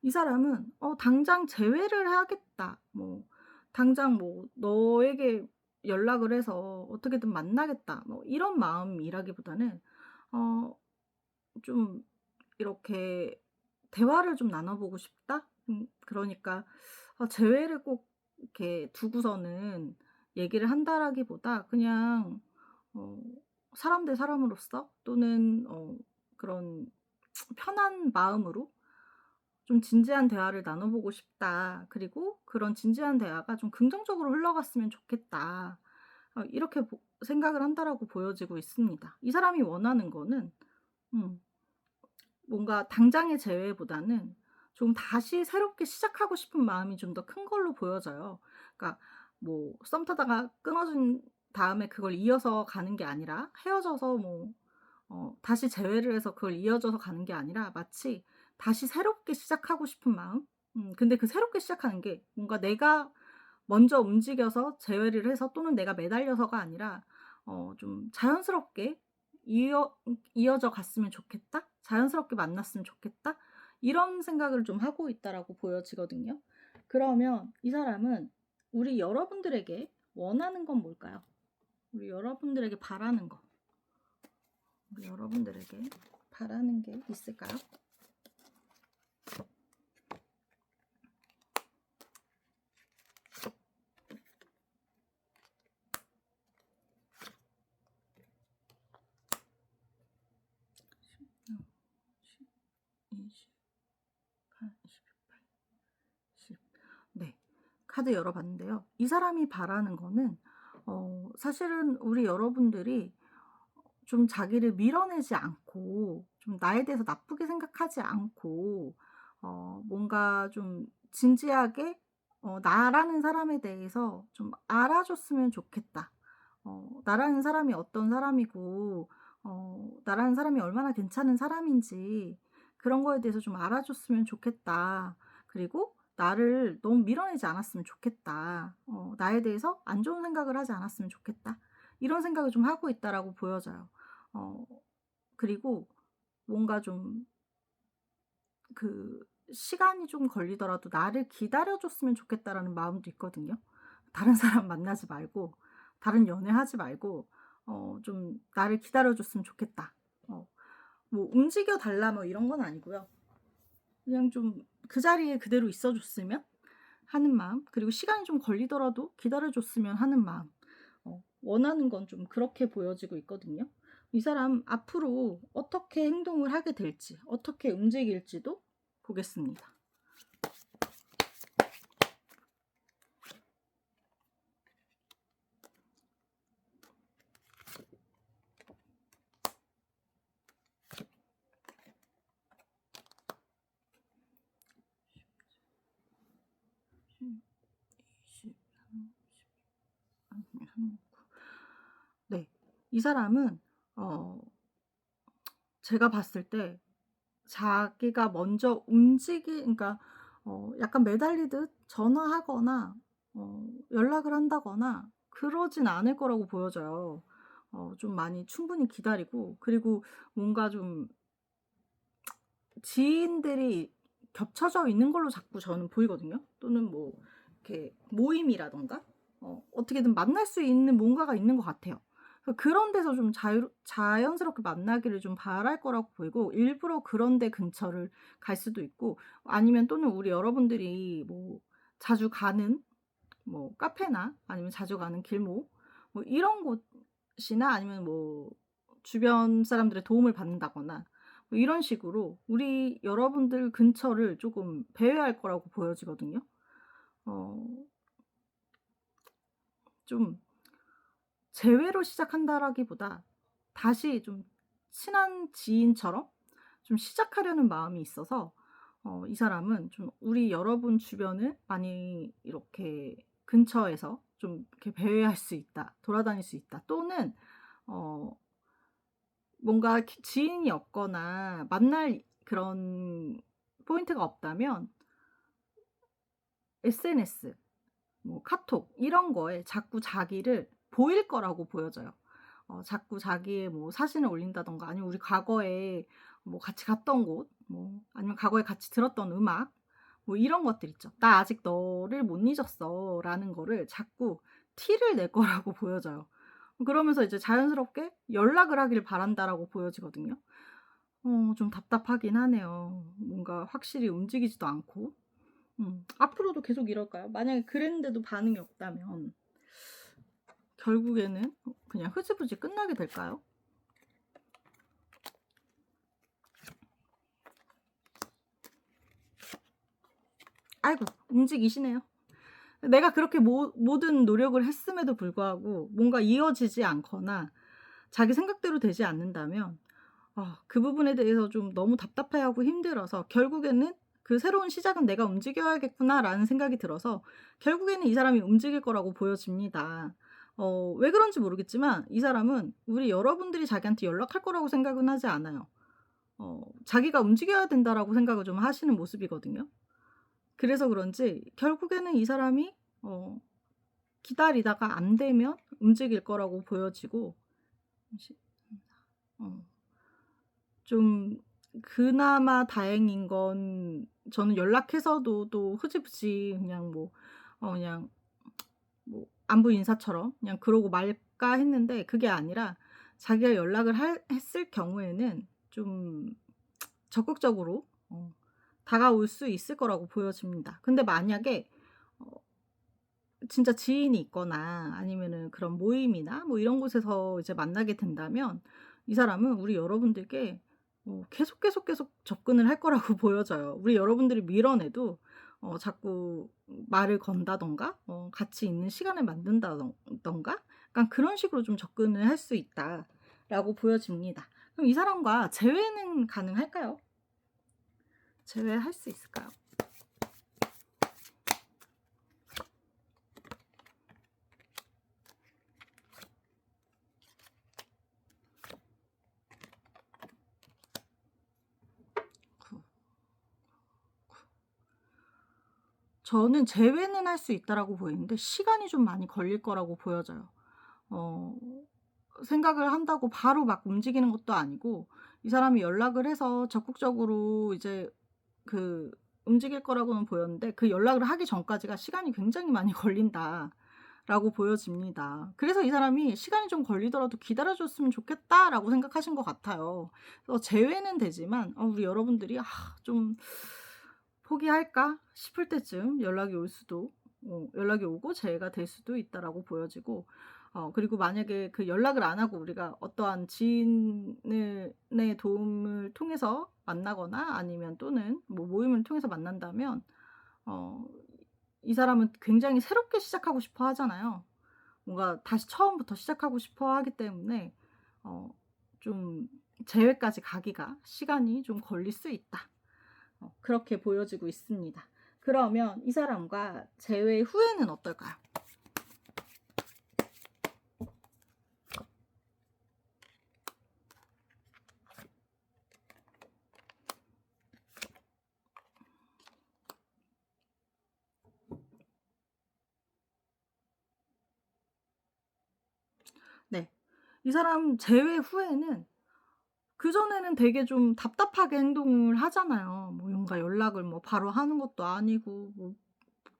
이 사람은 당장 재회를 하겠다. 뭐 당장 뭐 너에게 연락을 해서 어떻게든 만나겠다. 뭐 이런 마음이라기보다는 좀 이렇게 대화를 좀 나눠보고 싶다. 그러니까 재회를 꼭 이렇게 두고서는 얘기를 한다라기보다 그냥 어, 사람 대 사람으로서 또는 그런 편한 마음으로 좀 진지한 대화를 나눠보고 싶다. 그리고 그런 진지한 대화가 좀 긍정적으로 흘러갔으면 좋겠다. 이렇게 생각을 한다라고 보여지고 있습니다. 이 사람이 원하는 거는 음, 뭔가 당장의 재회보다는 좀 다시 새롭게 시작하고 싶은 마음이 좀 더 큰 걸로 보여져요. 그러니까 뭐 썸 타다가 끊어진 다음에 그걸 이어서 가는 게 아니라 헤어져서 뭐 다시 재회를 해서 그걸 이어져서 가는 게 아니라 마치 다시 새롭게 시작하고 싶은 마음? 근데 그 새롭게 시작하는 게 뭔가 내가 먼저 움직여서 재회를 해서 또는 내가 매달려서가 아니라 좀 자연스럽게 이어져 갔으면 좋겠다. 자연스럽게 만났으면 좋겠다. 이런 생각을 좀 하고 있다라고 보여지거든요. 그러면 이 사람은 우리 여러분들에게 원하는 건 뭘까요? 우리 여러분들에게 바라는 거. 우리 여러분들에게 바라는 게 있을까요? 네. 카드 열어봤는데요. 이 사람이 바라는 거는 사실은 우리 여러분들이 좀 자기를 밀어내지 않고 좀 나에 대해서 나쁘게 생각하지 않고 뭔가 좀 진지하게 나라는 사람에 대해서 좀 알아줬으면 좋겠다. 나라는 사람이 어떤 사람이고 나라는 사람이 얼마나 괜찮은 사람인지 그런 거에 대해서 좀 알아줬으면 좋겠다. 그리고 나를 너무 밀어내지 않았으면 좋겠다. 나에 대해서 안 좋은 생각을 하지 않았으면 좋겠다. 이런 생각을 좀 하고 있다라고 보여져요. 어 그리고 뭔가 좀 그 시간이 좀 걸리더라도 나를 기다려 줬으면 좋겠다라는 마음도 있거든요. 다른 사람 만나지 말고 다른 연애하지 말고 좀 나를 기다려 줬으면 좋겠다. 뭐 움직여 달라 뭐 이런 건 아니고요. 그냥 좀 그 자리에 그대로 있어 줬으면 하는 마음, 그리고 시간이 좀 걸리더라도 기다려 줬으면 하는 마음. 원하는 건 좀 그렇게 보여지고 있거든요. 이 사람 앞으로 어떻게 행동을 하게 될지, 어떻게 움직일지도 보겠습니다. 네. 이 사람은 어 제가 봤을 때 자기가 먼저 그러니까 약간 매달리듯 전화하거나 연락을 한다거나 그러진 않을 거라고 보여져요. 좀 많이 충분히 기다리고, 그리고 뭔가 좀 지인들이 겹쳐져 있는 걸로 자꾸 저는 보이거든요. 또는 뭐 이렇게 모임이라든가 어떻게든 만날 수 있는 뭔가가 있는 것 같아요. 그런 데서 좀 자연스럽게 만나기를 좀 바랄 거라고 보이고, 일부러 그런 데 근처를 갈 수도 있고, 아니면 또는 우리 여러분들이 뭐 자주 가는 뭐 카페나 아니면 자주 가는 길목 뭐 이런 곳이나 아니면 뭐 주변 사람들의 도움을 받는다거나 뭐 이런 식으로 우리 여러분들 근처를 조금 배회할 거라고 보여지거든요. 어 좀 재회로 시작한다라기보다 다시 좀 친한 지인처럼 좀 시작하려는 마음이 있어서 이 사람은 좀 우리 여러분 주변을 많이 이렇게 근처에서 좀 이렇게 배회할 수 있다, 돌아다닐 수 있다. 또는 어 뭔가 지인이 없거나 만날 그런 포인트가 없다면 SNS, 뭐 카톡 이런 거에 자꾸 자기를 보일 거라고 보여져요. 자꾸 자기의 뭐 사진을 올린다든가, 아니면 우리 과거에 뭐 같이 갔던 곳, 뭐 아니면 과거에 같이 들었던 음악, 뭐 이런 것들 있죠. "나 아직 너를 못 잊었어."라는 거를 자꾸 티를 낼 거라고 보여져요. 그러면서 이제 자연스럽게 "연락을 하길 바란다."라고 보여지거든요. 좀 답답하긴 하네요. 뭔가 확실히 움직이지도 않고. 앞으로도 계속 이럴까요? 만약에 그랬는데도 반응이 없다면 결국에는 그냥 흐지부지 끝나게 될까요? 아이고 움직이시네요. 내가 그렇게 모든 노력을 했음에도 불구하고 뭔가 이어지지 않거나 자기 생각대로 되지 않는다면 그 부분에 대해서 좀 너무 답답해하고 힘들어서 결국에는 '그 새로운 시작은 내가 움직여야겠구나.'라는 생각이 들어서 결국에는 이 사람이 움직일 거라고 보여집니다. 왜 그런지 모르겠지만 이 사람은 우리 여러분들이 자기한테 연락할 거라고 생각은 하지 않아요. 자기가 움직여야 된다라고 생각을 좀 하시는 모습이거든요. 그래서 그런지 결국에는 이 사람이 기다리다가 안 되면 움직일 거라고 보여지고 시 어 좀 그나마 다행인 건 저는 연락해서도 또 흐지부지 그냥 그냥 안부 인사처럼 그냥 그러고 말까 했는데 그게 아니라 자기가 연락을 할 했을 경우에는 좀 적극적으로 다가올 수 있을 거라고 보여집니다. 근데 만약에 어 진짜 지인이 있거나 아니면은 그런 모임이나 뭐 이런 곳에서 이제 만나게 된다면 이 사람은 우리 여러분들께 계속 접근을 할 거라고 보여져요. 우리 여러분들이 밀어내도 자꾸 말을 건다든가 같이 있는 시간을 만든다든가 약간 그런 식으로 좀 접근을 할 수 있다라고 보여집니다. 그럼 이 사람과 재회는 가능할까요? 재회할 수 있을까요? 구, 구. 저는 재회는 할 수 있다라고 보이는데 시간이 좀 많이 걸릴 거라고 보여져요. 어 생각을 한다고 바로 막 움직이는 것도 아니고 이 사람이 연락을 해서 적극적으로 이제 그 움직일 거라고는 보였는데 그 연락을 하기 전까지가 시간이 굉장히 많이 걸린다라고 보여집니다. 그래서 이 사람이 '시간이 좀 걸리더라도 기다려 줬으면 좋겠다.'라고 생각하신 것 같아요. 그래서 제외는 되지만 우리 여러분들이 좀 '포기할까?' 싶을 때쯤 연락이 오고 재회가 될 수도 있다라고 보여지고 그리고 만약에 그 연락을 안 하고 우리가 어떠한 지인을 의 도움을 통해서 만나거나 아니면 또는 뭐 모임을 통해서 만난다면 어 이 사람은 굉장히 새롭게 시작하고 싶어 하잖아요. 뭔가 다시 처음부터 시작하고 싶어 하기 때문에 어 좀 재회까지 가기가 시간이 좀 걸릴 수 있다. 그렇게 보여지고 있습니다. 그러면 이 사람과 재회 후에는 어떨까요? 네. 이 사람 재회 후에는 그전에는 되게 좀 답답하게 행동을 하잖아요. 뭔가 연락을 바로 하는 것도 아니고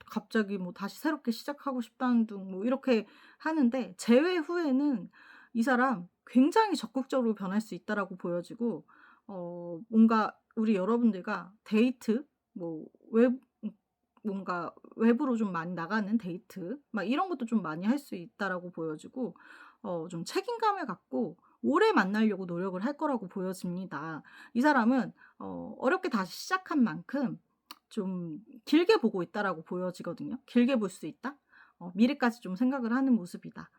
갑자기 다시 새롭게 시작하고 싶다는 둥 이렇게 하는데 재회 후에는 이 사람 굉장히 적극적으로 변할 수 있다라고 보여지고 뭔가 우리 여러분들과 데이트 뭐 외 뭔가 외부로 좀 많이 나가는 데이트 막 이런 것도 좀 많이 할 수 있다라고 보여지고 좀 책임감을 갖고 오래 만나려고 노력을 할 거라고 보여집니다. 이 사람은 어렵게 다시 시작한 만큼 좀 길게 보고 있다라고 보여지거든요. '길게 볼 수 있다. 미래까지 좀 생각을 하는 모습이다.'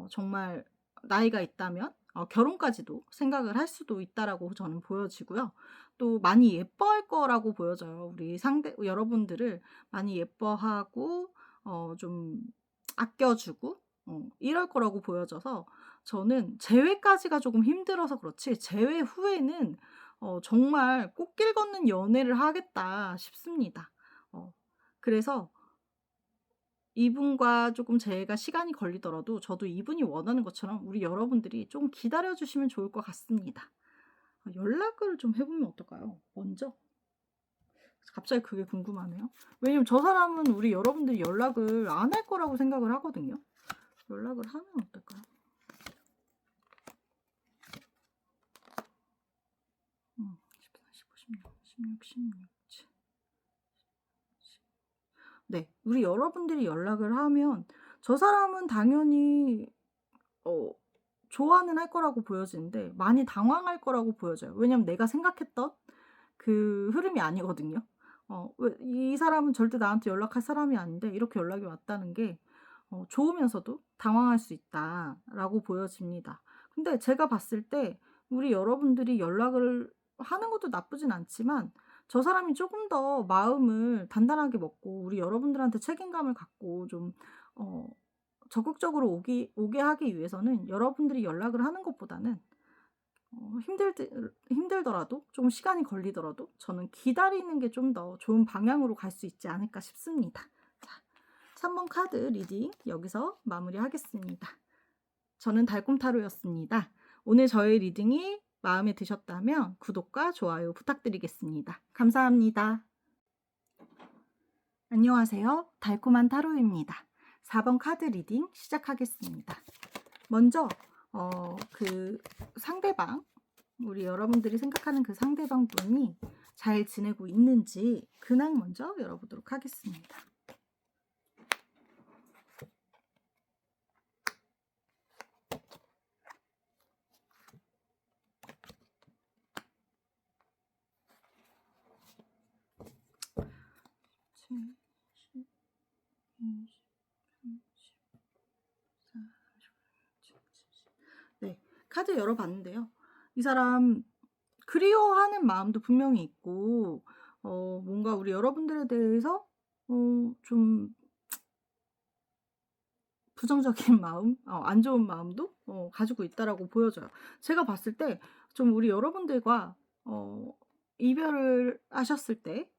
정말 나이가 있다면 결혼까지도 생각을 할 수도 있다라고 저는 보여지고요. 또 많이 예뻐할 거라고 보여져요. 우리 상대 여러분들을 많이 예뻐하고 좀 아껴 주고 이럴 거라고 보여져서 저는 재회까지가 조금 힘들어서 그렇지 재회 후에는 정말 '꽃길 걷는 연애를 하겠다.' 싶습니다. 그래서 이분과 조금 재회가 시간이 걸리더라도 저도 이분이 원하는 것처럼 우리 여러분들이 좀 기다려 주시면 좋을 것 같습니다. 연락을 좀 해 보면 어떨까요? 먼저? 갑자기 그게 궁금하네요. 왜냐면 저 사람은 우리 여러분들이 연락을 안 할 거라고 생각을 하거든요. 연락을 하면 어떨까요? 14, 15, 16, 16, 16, 17. 네. 우리 여러분들이 연락을 하면 저 사람은 당연히 어 좋아는 할 거라고 보여지는데 많이 당황할 거라고 보여져요. 왜냐면 내가 생각했던 그 흐름이 아니거든요. 왜 이 사람은 절대 나한테 연락할 사람이 아닌데 이렇게 연락이 왔다는 게 좋으면서도 당황할 수 있다라고 보여집니다. 근데 제가 봤을 때 우리 여러분들이 연락을 하는 것도 나쁘진 않지만 저 사람이 조금 더 마음을 단단하게 먹고 우리 여러분들한테 책임감을 갖고 좀 어 적극적으로 오게 하기 위해서는 여러분들이 연락을 하는 것보다는 힘들더라도 좀 시간이 걸리더라도 저는 기다리는 게 좀 더 좋은 방향으로 갈 수 있지 않을까 싶습니다. 자, 3번 카드 리딩 여기서 마무리하겠습니다. 저는 달콤타로였습니다. 오늘 저의 리딩이 마음에 드셨다면 구독과 좋아요 부탁드리겠습니다. 감사합니다. 안녕하세요. 달콤한 타로입니다. 4번 카드 리딩 시작하겠습니다. 먼저 그 상대방, 우리 여러분들이 생각하는 그 상대방 분이 잘 지내고 있는지 근황 먼저 열어보도록 하겠습니다. 네, 카드 열어봤는데요. 이 사람 그리워하는 마음도 분명히 있고 뭔가 우리 여러분들에 대해서 좀 부정적인 마음, 안 좋은 마음도 가지고 있다라고 보여져요. 제가 봤을 때 좀 우리 여러분들과 이별을 하셨을 때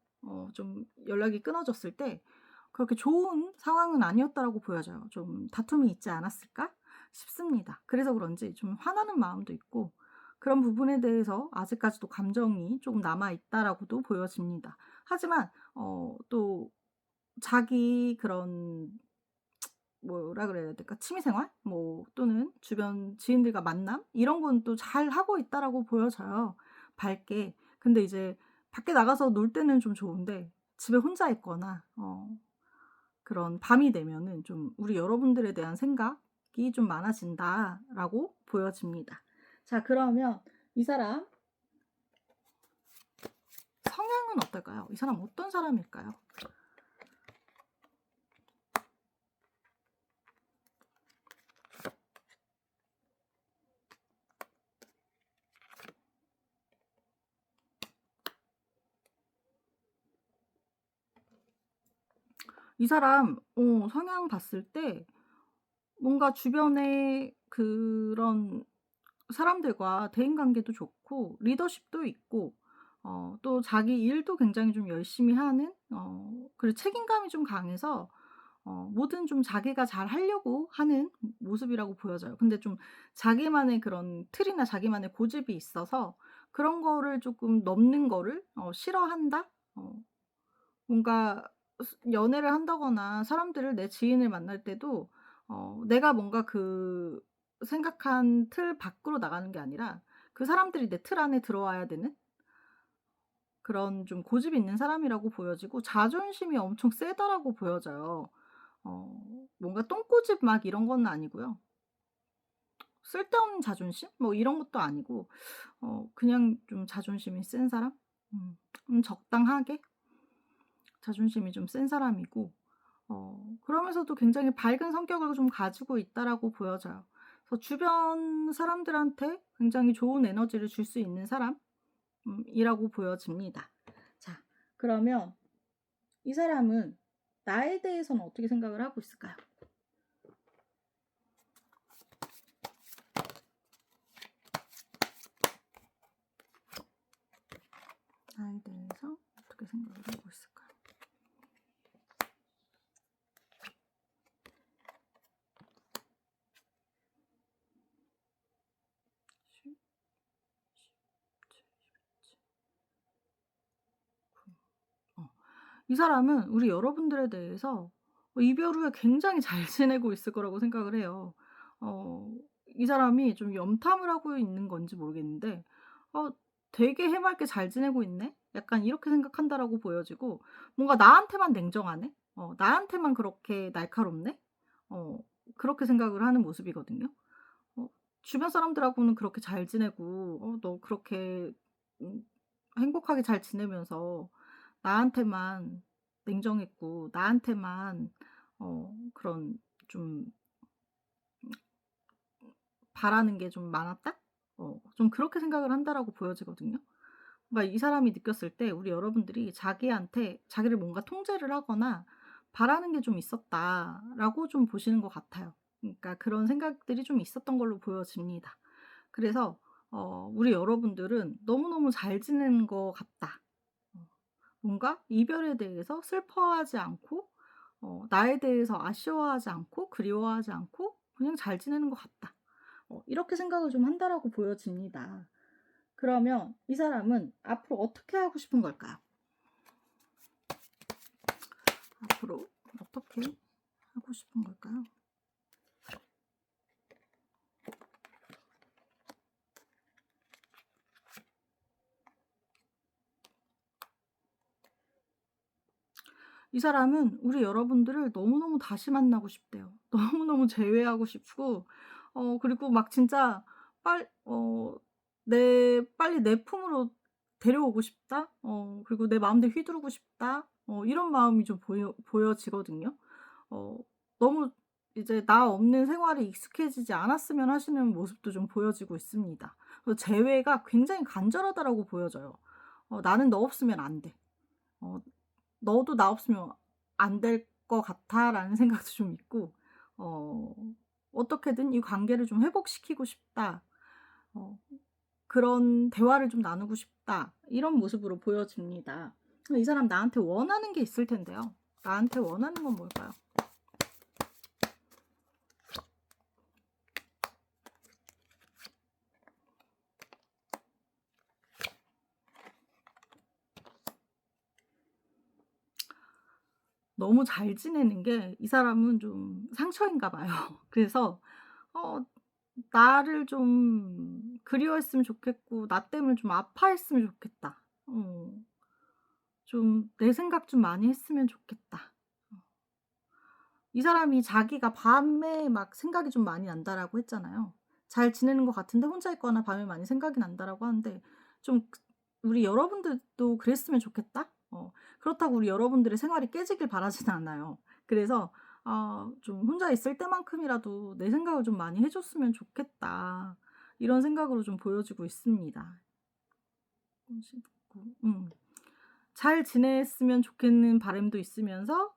좀 연락이 끊어졌을 때 그렇게 좋은 상황은 아니었다라고 보여져요. 좀 다툼이 있지 않았을까 싶습니다. 그래서 그런지 좀 화나는 마음도 있고 그런 부분에 대해서 아직까지도 감정이 조금 남아 있다라고도 보여집니다. 하지만 또 자기 그런 뭐라 그래야 될까? 취미 생활? 뭐 또는 주변 지인들과 만남? 이런 건 또 잘하고 있다라고 보여져요, 밝게. 근데 이제 밖에 나가서 놀 때는 좀 좋은데 집에 혼자 있거나 그런 밤이 되면은 좀 '우리 여러분들에 대한 생각이 좀 많아진다.'라고 보여집니다. 자, 그러면 이 사람 성향은 어떨까요? 이 사람 어떤 사람일까요? 이 사람 성향 봤을 때 뭔가 주변에 그런 사람들과 대인 관계도 좋고 리더십도 있고 또 자기 일도 굉장히 좀 열심히 하는 그리고 책임감이 좀 강해서 뭐든 좀 자기가 잘 하려고 하는 모습이라고 보여져요. 근데 좀 자기만의 그런 틀이나 자기만의 고집이 있어서 그런 거를 조금 넘는 거를 싫어한다? 뭔가 연애를 한다거나 사람들을 내 지인을 만날 때도 내가 뭔가 그 생각한 틀 밖으로 나가는 게 아니라 그 사람들이 내 틀 안에 들어와야 되는 그런 좀 고집이 있는 사람이라고 보여지고 자존심이 엄청 세다라고 보여져요. 뭔가 똥고집 막 이런 건 아니고요. 쓸데없는 자존심? 뭐 이런 것도 아니고 그냥 좀 자존심이 센 사람? 적당하게 자존심이 좀 센 사람이고 그러면서도 굉장히 밝은 성격을 좀 가지고 있다라고 보여져요. 그래서 주변 사람들한테 굉장히 좋은 에너지를 줄 수 있는 사람 이라고 보여집니다. 자, 그러면 이 사람은 나에 대해서는 어떻게 생각을 하고 있을까요? 나에 대해서 어떻게 생각을 하고 있을까요? 이 사람은 우리 여러분들에 대해서 이별 후에 굉장히 잘 지내고 있을 거라고 생각을 해요. 어 이 사람이 좀 염탐을 하고 있는 건지 모르겠는데 '어 되게 해맑게 잘 지내고 있네.' 약간 이렇게 생각한다라고 보여지고 뭔가 '나한테만 냉정하네. 나한테만 그렇게 날카롭네.' 어 그렇게 생각을 하는 모습이거든요. 어 주변 사람들하고는 그렇게 잘 지내고 너 그렇게 음 행복하게 잘 지내면서 나한테만 냉정했고 나한테만 그런 좀 바라는 게 좀 많았다? 좀 그렇게 생각을 한다라고 보여지거든요. 그러니까 이 사람이 느꼈을 때 우리 여러분들이 자기한테 자기를 뭔가 통제를 하거나 바라는 게 좀 있었다라고 좀 보시는 것 같아요. 그러니까 그런 생각들이 좀 있었던 걸로 보여집니다. 그래서 우리 여러분들은 너무너무 잘 지내는 것 같다. 어 뭔가 이별에 대해서 슬퍼하지 않고 나에 대해서 아쉬워하지 않고 그리워하지 않고 그냥 잘 지내는 것 같다. 이렇게 생각을 좀 한다라고 보여집니다. 그러면 이 사람은 앞으로 어떻게 하고 싶은 걸까요? 앞으로 어떻게 하고 싶은 걸까요? 이 사람은 우리 여러분들을 너무너무 다시 만나고 싶대요. 너무너무 재회하고 싶고 그리고 막 진짜 빨 어 내 빨리 내 품으로 데려오고 싶다. 그리고 내 마음대로 휘두르고 싶다. 이런 마음이 좀 보여지거든요. 어 너무 이제 나 없는 생활에 익숙해지지 않았으면 하시는 모습도 좀 보여지고 있습니다. 재회가 굉장히 간절하다라고 보여져요. '나는 너 없으면 안 돼. 어 너도 나 없으면 안 될 것 같아.'라는 생각도 좀 있고 어 '어떻게든 이 관계를 좀 회복시키고 싶다. 어 그런 대화를 좀 나누고 싶다.' 이런 모습으로 보여집니다. 이 사람 나한테 원하는 게 있을 텐데요. 나한테 원하는 건 뭘까요? 너무 잘 지내는 게 이 사람은 좀 상처인가 봐요. 그래서 어 나를 좀 그리워했으면 좋겠고 나 때문에 좀 아파했으면 좋겠다. 좀 내 생각 좀 많이 했으면 좋겠다. 어 이 사람이 자기가 밤에 막 생각이 좀 많이 난다라고 했잖아요. 잘 지내는 것 같은데 혼자 있거나 밤에 많이 생각이 난다라고 하는데 좀 우리 여러분들도 그랬으면 좋겠다. 그렇다고 우리 여러분들의 생활이 깨지길 바라지는 않아요. 그래서 좀 '혼자 있을 때만큼이라도 내 생각을 좀 많이 해 줬으면 좋겠다.' 이런 생각으로 좀 보여지고 있습니다. 잘 지냈으면 좋겠는 바람도 있으면서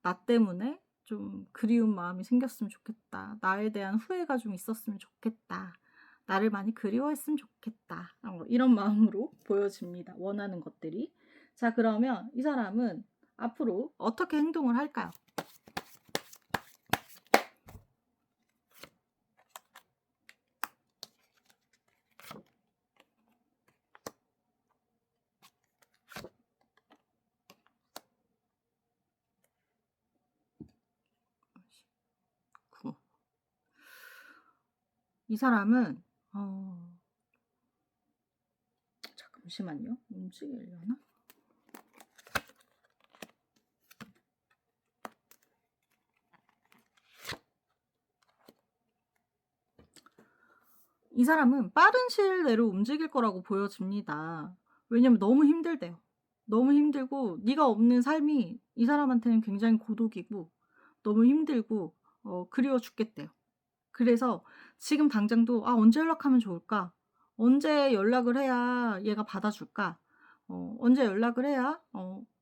'나 때문에 좀 그리운 마음이 생겼으면 좋겠다. 나에 대한 후회가 좀 있었으면 좋겠다. 나를 많이 그리워했으면 좋겠다.' 이런 마음으로 보여집니다, 원하는 것들이. 자, 그러면 이 사람은 앞으로 어떻게 행동을 할까요? 9. 이 사람은 어 잠시만요. 움직이려나? 이 사람은 빠른 시일 내로 움직일 거라고 보여집니다. 왜냐면 너무 힘들대요. 너무 힘들고 네가 없는 삶이 이 사람한테는 굉장히 고독이고 너무 힘들고 그리워 죽겠대요. 그래서 지금 당장도 '아 언제 연락하면 좋을까? 언제 연락을 해야 얘가 받아줄까? 언제 연락을 해야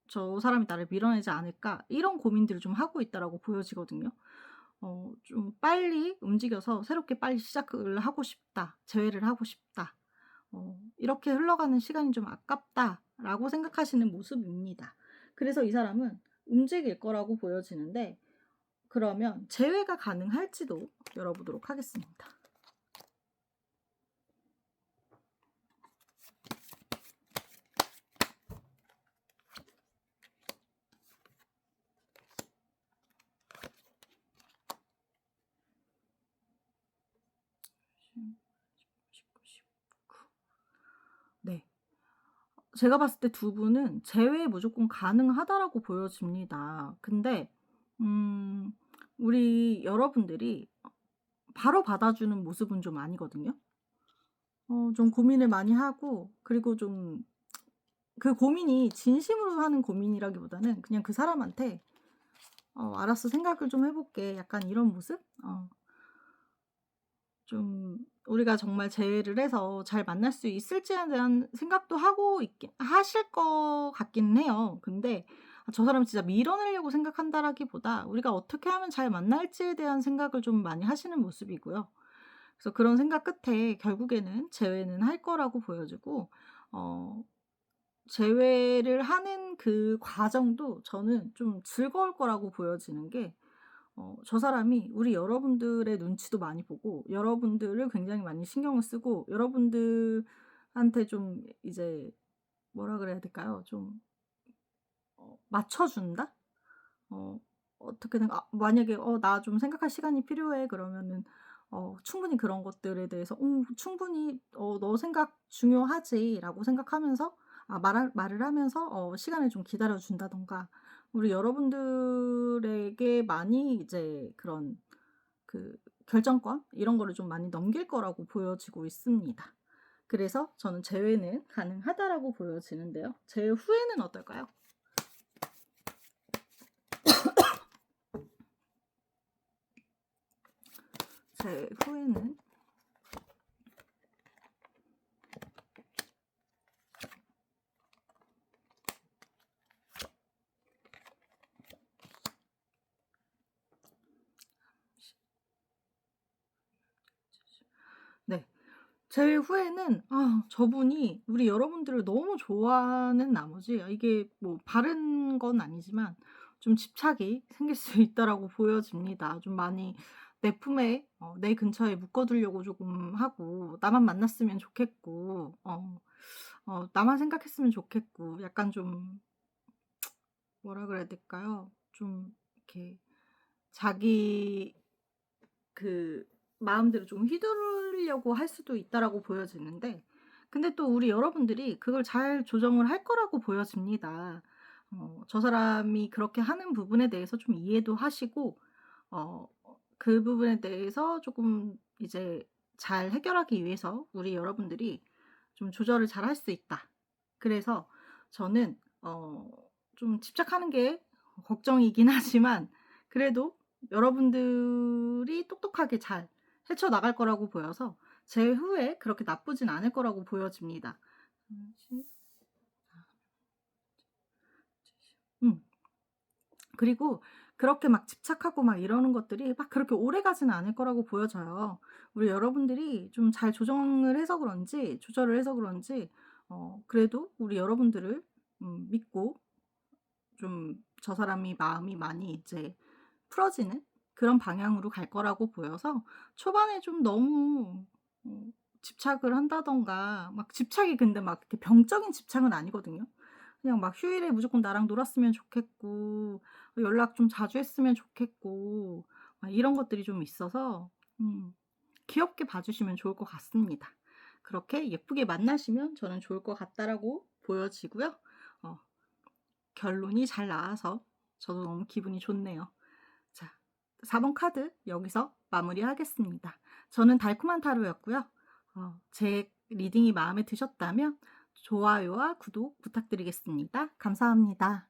저 사람이 나를 밀어내지 않을까?' 이런 고민들을 좀 하고 있다라고 보여지거든요. 좀 빨리 움직여서 '새롭게 빨리 시작을 하고 싶다. 재회를 하고 싶다. 이렇게 흘러가는 시간이 좀 아깝다.'라고 생각하시는 모습입니다. 그래서 이 사람은 움직일 거라고 보여지는데 그러면 재회가 가능할지도 열어보도록 하겠습니다. 십, 19, 19. 네. 제가 봤을 때 두 분은 재회 무조건 가능하다라고 보여집니다. 근데 음 우리 여러분들이 바로 받아주는 모습은 좀 아니거든요. 좀 고민을 많이 하고 그리고 좀 그 고민이 진심으로 하는 고민이라기보다는 그냥 그 사람한테 알았어. 생각을 좀 해 볼게. 약간 이런 모습? 좀 우리가 정말 재회를 해서 잘 만날 수 있을지에 대한 생각도 하고 있긴 하실 것 같기는 해요. 근데 저 사람을 진짜 밀어내려고 생각한다라기보다 우리가 어떻게 하면 잘 만날지에 대한 생각을 좀 많이 하시는 모습이고요. 그래서 그런 생각 끝에 결국에는 재회는 할 거라고 보여지고, 어 재회를 하는 그 과정도 저는 좀 즐거울 거라고 보여지는 게, 저 사람이 우리 여러분들의 눈치도 많이 보고 여러분들을 굉장히 많이 신경을 쓰고 여러분들한테 좀 이제 뭐라 그래야 될까요? 좀 맞춰 준다? 어 어떻게든 만약에 "나 좀 생각할 시간이 필요해." 그러면은 충분히 그런 것들에 대해서 충분히 너 생각 중요하지."라고 생각하면서 말을 하면서 시간을 좀 기다려 준다든가, 우리 여러분들에게 많이 이제 그런 그 결정권 이런 거를 좀 많이 넘길 거라고 보여지고 있습니다. 그래서 저는 재회는 가능하다라고 보여지는데요. 재회 후에는 어떨까요? 재회 후에는 네. 제일 후에는 저분이 우리 여러분들을 너무 좋아하는 나머지, 이게 뭐 바른 건 아니지만 좀 집착이 생길 수 있다라고 보여집니다. 좀 많이 내 품에 내 근처에 묶어 두려고 조금 하고, 나만 만났으면 좋겠고 나만 생각했으면 좋겠고, 약간 좀 뭐라 그래야 될까요? 좀 이렇게 자기 그 마음대로 좀 휘두르려고 할 수도 있다라고 보여지는데, 근데 또 우리 여러분들이 그걸 잘 조정을 할 거라고 보여집니다. 저 사람이 그렇게 하는 부분에 대해서 좀 이해도 하시고 그 부분에 대해서 조금 이제 잘 해결하기 위해서 우리 여러분들이 좀 조절을 잘 할 수 있다. 그래서 저는 좀 집착하는 게 걱정이긴 하지만 그래도 여러분들이 똑똑하게 잘 헤쳐나갈 거라고 보여서 제 후에 그렇게 나쁘진 않을 거라고 보여집니다. 음. 그리고 그렇게 막 집착하고 막 이러는 것들이 막 그렇게 오래가지는 않을 거라고 보여져요. 우리 여러분들이 좀 잘 조정을 해서 그런지 조절을 해서 그런지 그래도 우리 여러분들을 믿고 좀 저 사람이 마음이 많이 이제 풀어지는 그런 방향으로 갈 거라고 보여서, 초반에 좀 너무 어 집착을 한다든가, 막 집착이 근데 막 이렇게 병적인 집착은 아니거든요. 그냥 막 휴일에 무조건 나랑 놀았으면 좋겠고 연락 좀 자주 했으면 좋겠고 막 이런 것들이 좀 있어서 귀엽게 봐 주시면 좋을 것 같습니다. 그렇게 예쁘게 만나시면 저는 좋을 것 같다라고 보여지고요. 어 결론이 잘 나와서 저도 너무 기분이 좋네요. 자, 4번 카드 여기서 마무리하겠습니다. 저는 달콤한 타로였고요. 제 리딩이 마음에 드셨다면 좋아요와 구독 부탁드리겠습니다. 감사합니다.